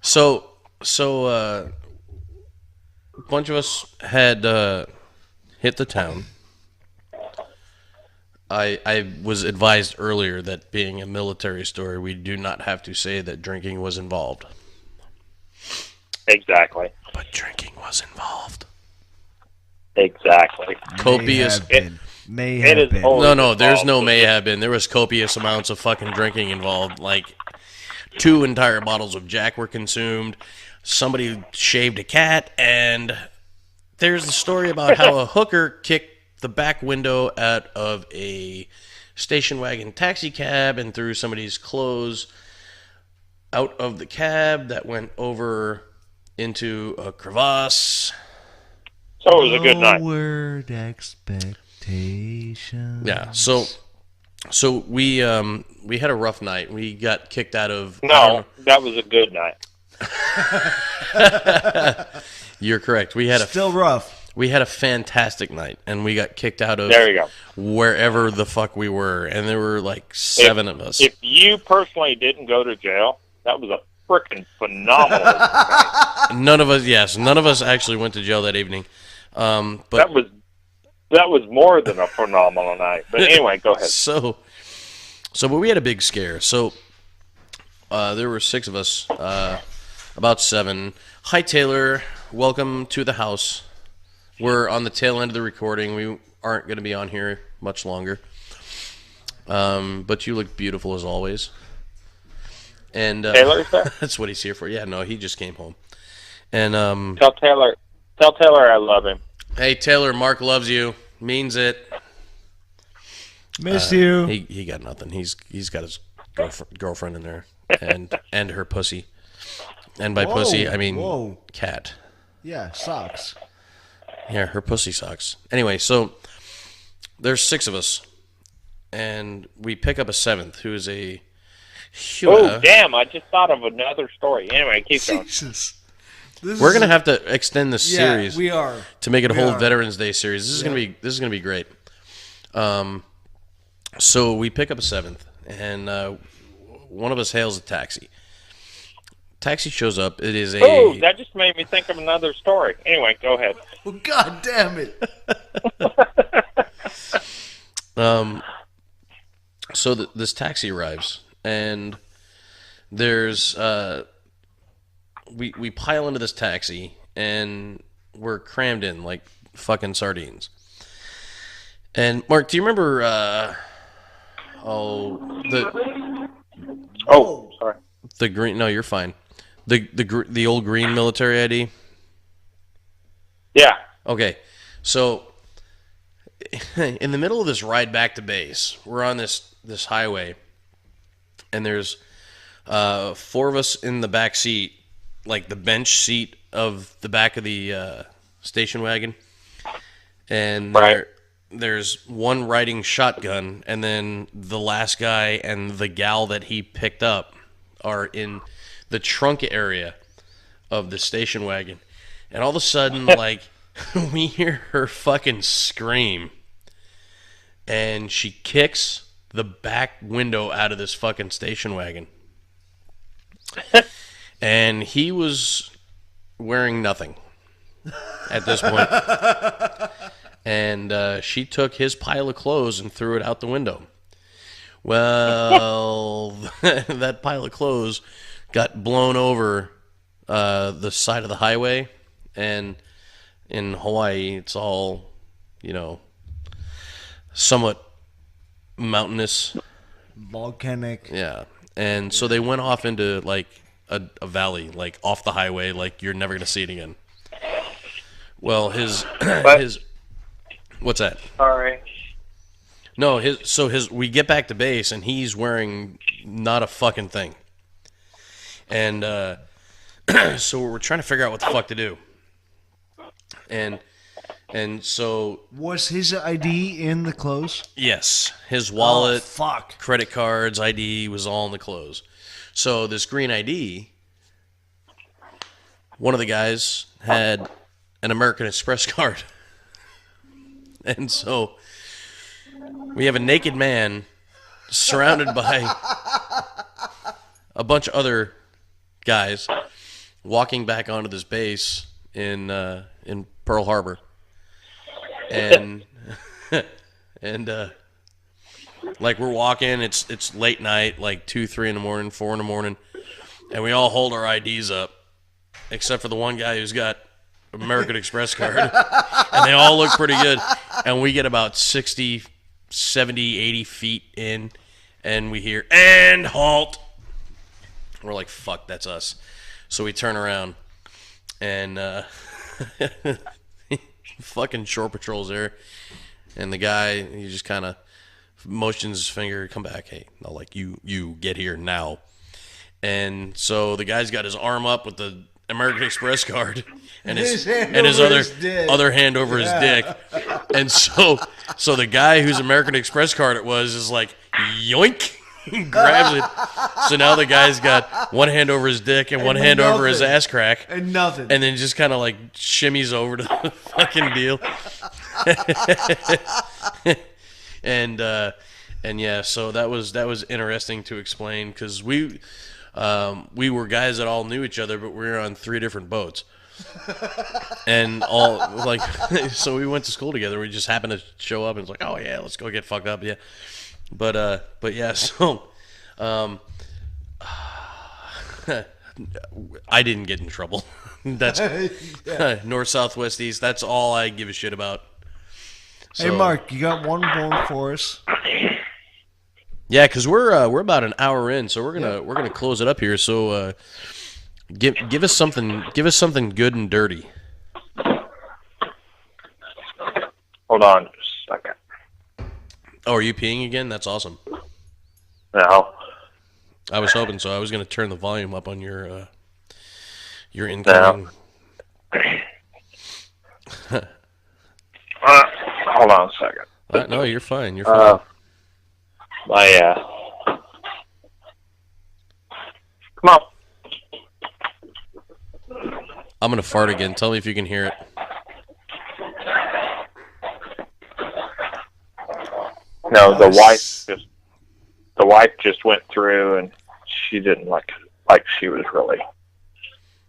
So a bunch of us had hit the town. I was advised earlier that being a military story, we do not have to say that drinking was involved. Exactly. But drinking was involved. Exactly. Copious. May It have is been. always No, there's no involved. may have been. There was copious amounts of fucking drinking involved. Like 2 entire bottles of Jack were consumed. Somebody shaved a cat, and there's the story about how a hooker kicked the back window out of a station wagon taxi cab and threw somebody's clothes out of the cab that went over into a crevasse. So it was a good night. Lowered expectations. Yeah, so we had a rough night. We got kicked out of. No, that was a good night. You're correct. We had Still rough. we had a fantastic night, and we got kicked out of There you go. wherever the fuck we were, and there were like 7 of us. If you personally didn't go to jail, that was a freaking phenomenal night. None of us actually went to jail that evening. But That was more than a phenomenal night. But anyway, go ahead. So but we had a big scare. So there were 6 of us, about 7. Hi, Taylor. Welcome to the house. We're on the tail end of the recording. We aren't going to be on here much longer. But you look beautiful as always. And Taylor's there? that's what he's here for. Yeah, no, he just came home. And Tell Taylor I love him. hey, Taylor, Mark loves you. Means it. Miss you. He got nothing. He's got his girlfriend in there and her pussy. And by Whoa, pussy, I mean whoa. cat. Yeah, socks. Yeah, her pussy sucks. Anyway, so there's 6 of us, and we pick up a 7th, who is a Oh, damn, I just thought of another story. Anyway, keep going. Jesus. We're gonna have to extend this series we are. to make it a We whole are. Veterans Day series. This is gonna be great. So we pick up a 7th, and one of us hails a taxi. Taxi shows up. It is a. Oh, that just made me think of another story. Anyway, go ahead. Oh, God damn it. So this taxi arrives, and there's we pile into this taxi, and we're crammed in like fucking sardines. And Mark, do you remember? Oh, sorry. The green. No, you're fine. The old green military ID. Yeah. Okay, so in the middle of this ride back to base, we're on this highway, and there's 4 of us in the back seat, like the bench seat of the back of the station wagon, and Right. there's one riding shotgun, and then the last guy and the gal that he picked up are in the trunk area of the station wagon, and all of a sudden, like, we hear her fucking scream, and she kicks the back window out of this fucking station wagon. And he was wearing nothing at this point. And she took his pile of clothes and threw it out the window. Well, that pile of clothes got blown over the side of the highway. And in Hawaii, it's all, somewhat mountainous. Volcanic. Yeah. And so they went off into, like, a valley, like, off the highway, like, you're never going to see it again. Well, his... What's that? Sorry. No, we get back to base, and he's wearing not a fucking thing. And so we're trying to figure out what the fuck to do. And so... Was his ID in the clothes? Yes. His wallet, fuck. credit cards, ID was all in the clothes. So this green ID, one of the guys had an American Express card. And so we have a naked man surrounded by a bunch of other guys walking back onto this base in Pearl Harbor. And like, we're walking, it's late night, like 2, 3 in the morning, 4 in the morning, and we all hold our IDs up, except for the one guy who's got American Express card, and they all look pretty good. And we get about 60, 70, 80 feet in, and we hear, and halt. We're like, fuck, that's us. So we turn around, and fucking Shore Patrol's there, and the guy, he just kind of motions his finger, come back, hey, no, like, you get here now. And so the guy's got his arm up with the American Express card and his other hand over his dick. And so the guy whose American Express card it was is like, yoink, grabs it. So now the guy's got one hand over his dick and one hand over his ass crack. And nothing. And then just kind of like shimmies over to the fucking deal. And yeah, so that was interesting to explain, because we were guys that all knew each other, but we were on 3 different boats, and all like so we went to school together. We just happened to show up, and it's like, oh yeah, let's go get fucked up, yeah. But yeah, so I didn't get in trouble. That's north, south, west, east. That's all I give a shit about. Hey, Mark, you got one more for us? Yeah, because we're about an hour in, so we're gonna close it up here. So give us something good and dirty. Hold on just a second. Oh, are you peeing again? That's awesome. No. I was hoping so. I was gonna turn the volume up on your incoming. No. Hold on a second. No, you're fine. You're fine. Come on. I'm gonna fart again. Tell me if you can hear it. No, the wife just went through, and she didn't like she was really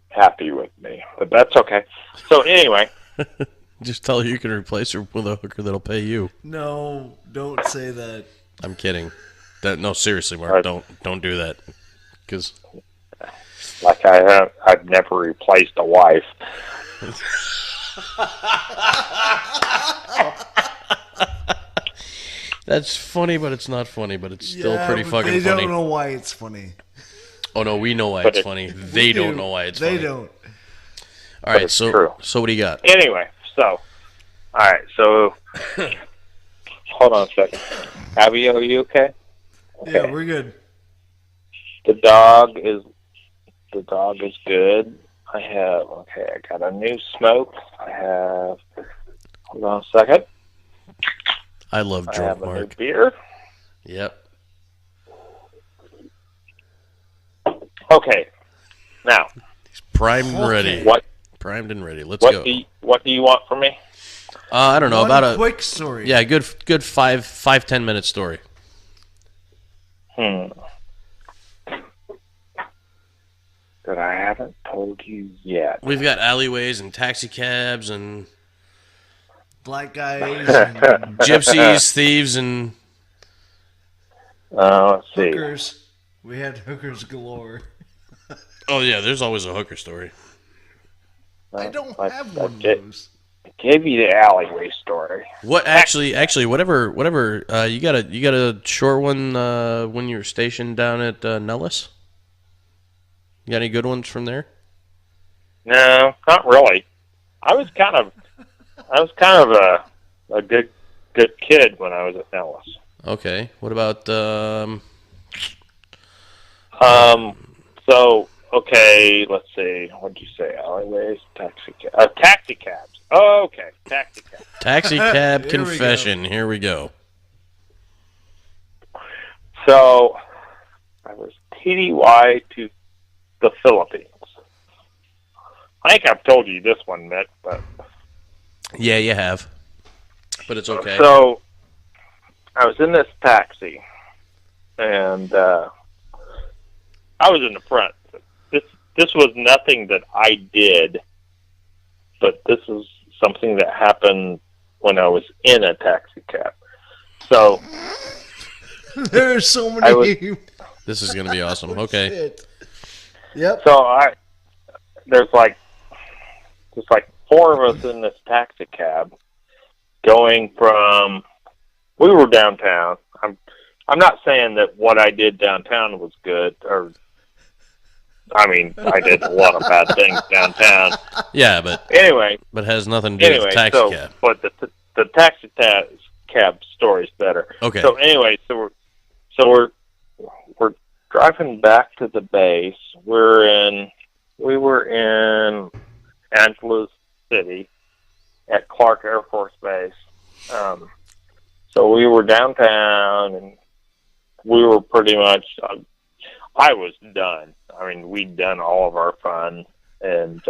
happy with me, but that's okay. So anyway, just tell her you can replace her with a hooker that'll pay you. No, don't say that. I'm kidding. No, seriously, Mark, don't do that. Because like I've never replaced a wife. That's funny, but it's not funny, but it's still pretty fucking funny. They don't know why it's funny. Oh no, we know why it's funny. They don't know why it's funny. They don't. All right, so what do you got? Anyway, all right, so hold on a second. Abby, are you okay? Yeah, we're good. The dog is good. I got a new smoke. Hold on a second. I love drunk I have a Mark. new beer. Yep. Okay. Now, He's Primed and ready. What Primed and ready. Let's go. What do you want from me? I don't know, One about a quick story. Yeah, good 5-10 minute story. That I haven't told you yet. We've got alleyways and taxi cabs and Black guys and gypsies, thieves, and Let's see. hookers. We had hookers galore. oh yeah, there's always a hooker story. I don't I- have I one of did- those. Gave you the alleyway story. What actually, whatever. You got a short one when you were stationed down at Nellis. You got any good ones from there? No, not really. I was kind of a good kid when I was at Nellis. Okay. What about So okay, let's see. What'd you say? Alleyways, taxi cabs. Oh, okay, taxi cabs. taxi cab Here we confession? Here we go. So I was TDY to the Philippines. I think I've told you this one, Mick, but Yeah, you have, but it's okay. so I was in this taxi, and I was in the front. This was nothing that I did, but this is something that happened when I was in a taxi cab. So There's so I many. This is gonna be awesome. Okay. Shit. Yep. So there's like 4 of us in this taxi cab going from. We were downtown. I'm not saying that what I did downtown was good, or I mean I did a lot of bad things downtown. Yeah, but Anyway, has nothing to do with taxi so cab. but the taxi cab story's better. Okay. So anyway, so we're driving back to the base. We were in Angeles City at Clark Air Force Base. So we were downtown, and we were pretty much. I was done. I mean, we'd done all of our fun, and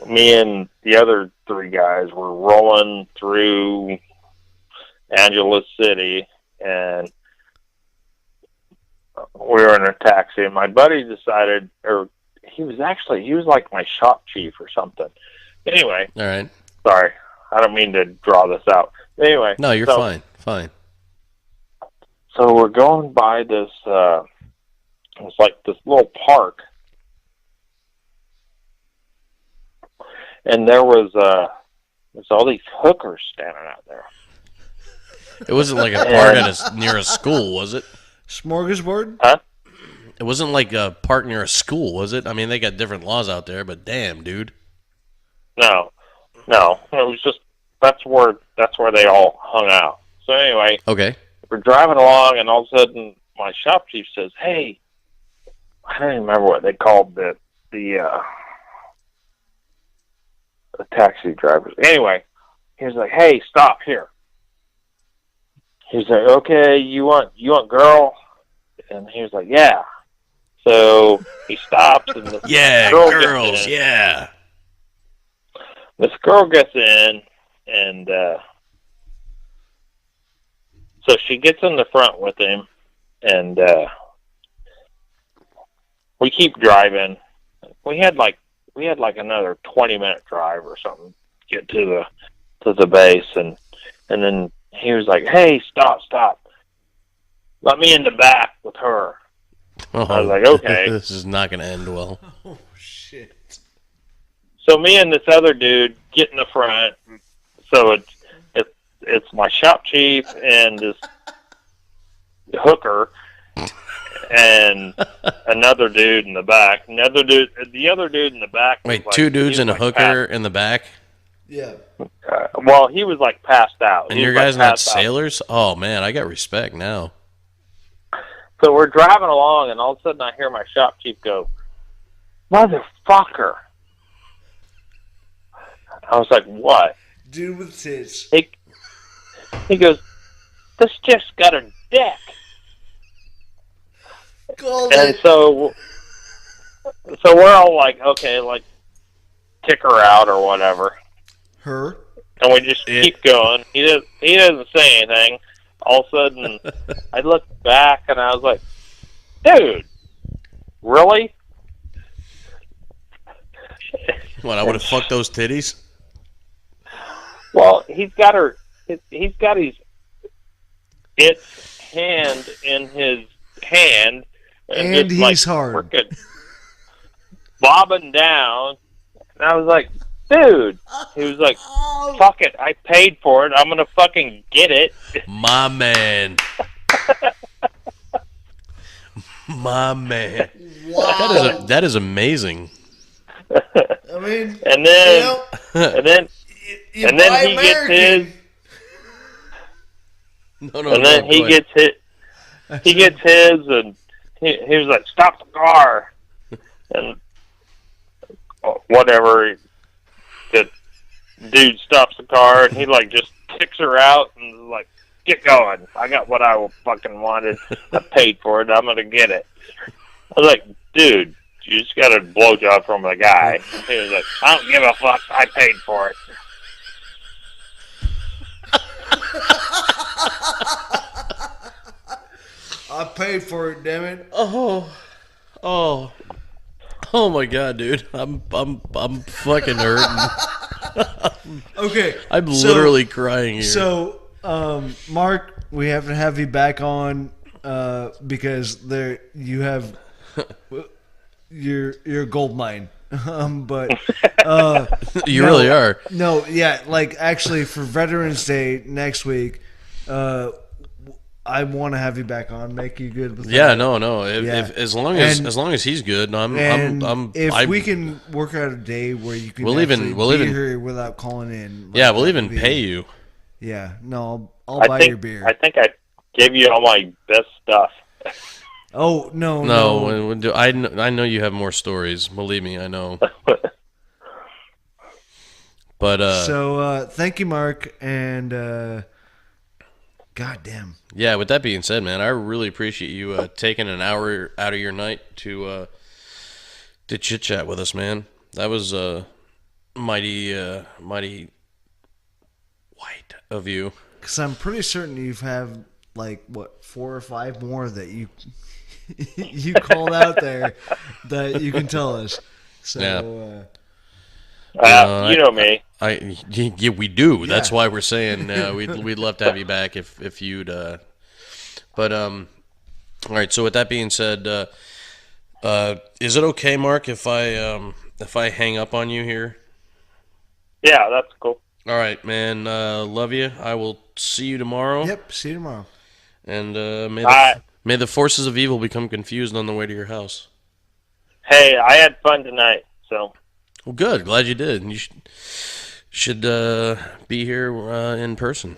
me and the other 3 guys were rolling through Angeles City, and we were in a taxi, and my buddy decided, or he was like my shop chief or something. Anyway, All right. sorry, I don't mean to draw this out. Anyway, No, you're fine. Fine. So we're going by this, it's like this little park, and there's all these hookers standing out there. It wasn't like a park near a school, was it? Smorgasbord? Huh? It wasn't like a park near a school, was it? I mean, they got different laws out there, but damn, dude. No, it was just that's where they all hung out. So anyway, Okay. we're driving along, and all of a sudden, my shop chief says, "Hey," I don't even remember what they called the taxi drivers. Anyway, he was like, "Hey, stop here." He's like, "Okay, you want girl?" And he was like, "Yeah." So he stops, and this Yeah, girl girls. gets in. Yeah. This girl gets in, and so she gets in the front with him, and we keep driving. We had like another 20-minute drive or something to get to the base, and then he was like, "Hey, stop. Let me in the back with her." Oh, I was like, "Okay." This is not going to end well. Oh, shit. So me and this other dude get in the front. So it's my shop chief and this hooker and another dude in the back. The other dude in the back. Was Wait, like, 2 dudes he and a was hooker in the back? Yeah. Well, he was like passed out. And He your was, like, guys not passed out. sailors? Oh, man, I got respect now. So we're driving along, and all of a sudden I hear my shop chief go, "Motherfucker!" I was like, "What?" Dude with tits. He goes, "This just got a dick." Called And it. so so we're all like, okay, like kick her out or whatever, Her? and we just keep going. He doesn't say anything. All of a sudden, I looked back and I was like, dude, really? What, I would have fucked those titties? Well, he's got its hand in his hand, And just he's like hard. frickin' bobbing down. And I was like, dude. He was like, fuck it, I paid for it. I'm gonna fucking get it. My man. My man. Wow. That is amazing. I mean, And then, you know, and then, you and then buy he gets American. his. No, And then he gets hit. He gets his, and he was like, "Stop the car!" And whatever, the dude stops the car, and he like just kicks her out, and is like, "Get going! I got what I fucking wanted. I paid for it. I'm gonna get it." I was like, "Dude, you just got a blowjob from the guy." He was like, "I don't give a fuck. I paid for it." I paid for it, damn it. Oh my god, dude! I'm fucking hurting. Okay. I'm so- literally crying here. So, Mark, we have to have you back on because there you have your gold mine. But you no, really are. No, yeah, like actually for Veterans Day next week, I want to have you back on. Make you good with that. Yeah, no. Yeah. If as long as he's good, if we can work out a day where you can We'll even be here without calling in. Like, yeah, we'll that even would be- pay you. Yeah, no, I'll buy your beer. I think I gave you all my best stuff. Oh no. No, I know you have more stories. Believe me, I know. But So thank you, Mark, and goddamn. yeah. With that being said, man, I really appreciate you taking an hour out of your night to chit chat with us, man. That was mighty white of you. Because I'm pretty certain you've had like what 4 or 5 more that you you called out there that you can tell us. So Yeah. You know me. Yeah, we do. Yeah. That's why we're saying we'd love to have you back if you'd. But all right. So with that being said, is it okay, Mark, if I hang up on you here? Yeah, that's cool. All right, man. Love you. I will see you tomorrow. Yep. See you tomorrow. And right. may the forces of evil become confused on the way to your house. Hey, I had fun tonight, so. Well, good. Glad you did. You should be here in person.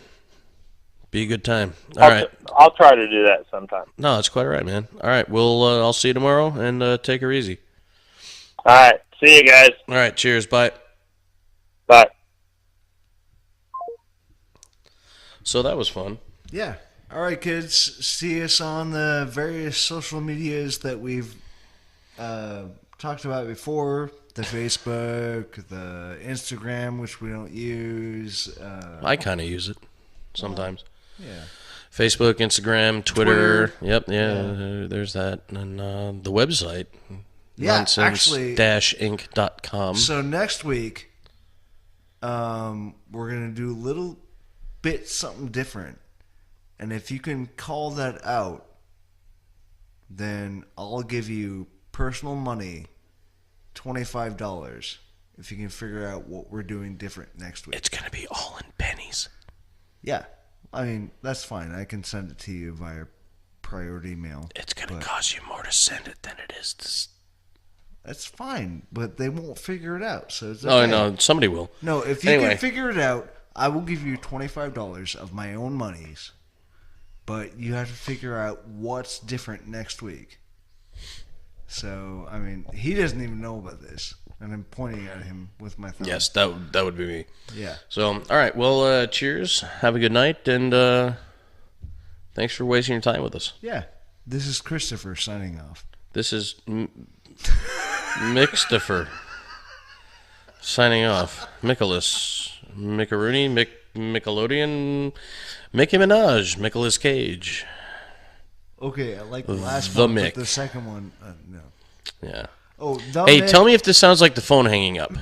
Be a good time. All right. I'll try to do that sometime. No, that's quite all right, man. All right. I'll see you tomorrow, and take her easy. All right. See you guys. All right. Cheers. Bye. Bye. So that was fun. Yeah. All right, kids. See us on the various social medias that we've talked about before. The Facebook, the Instagram, which we don't use. I kind of use it sometimes. Yeah. Facebook, Instagram, Twitter. Yep. Yeah. Yeah. There's that. And the website. Yeah, nonsense-inc.com. So next week, we're gonna do a little bit something different, and if you can call that out, then I'll give you personal money, $25, if you can figure out what we're doing different next week. It's going to be all in pennies. Yeah, I mean that's fine. I can send it to you via priority mail. It's going to cost you more to send it than it is to... That's fine, but they won't figure it out. So it's Oh, okay. no, somebody will. No, if you Anyway. can figure it out, I will give you $25 of my own monies. But you have to figure out what's different next week. So, I mean, he doesn't even know about this. And I'm pointing at him with my thumb. Yes, that would be me. Yeah. So, all right. Well, cheers. Have a good night, and thanks for wasting your time with us. Yeah. This is Christopher signing off. This is... Mickstifer. Signing off. Michaelis. Mickaroony. Nickelodeon. Mickey Minaj. Nicolas Cage. Okay, I like the last The one, Mick. but the second one, no. Yeah. Oh, the Hey, Mick. tell me if this sounds like the phone hanging up.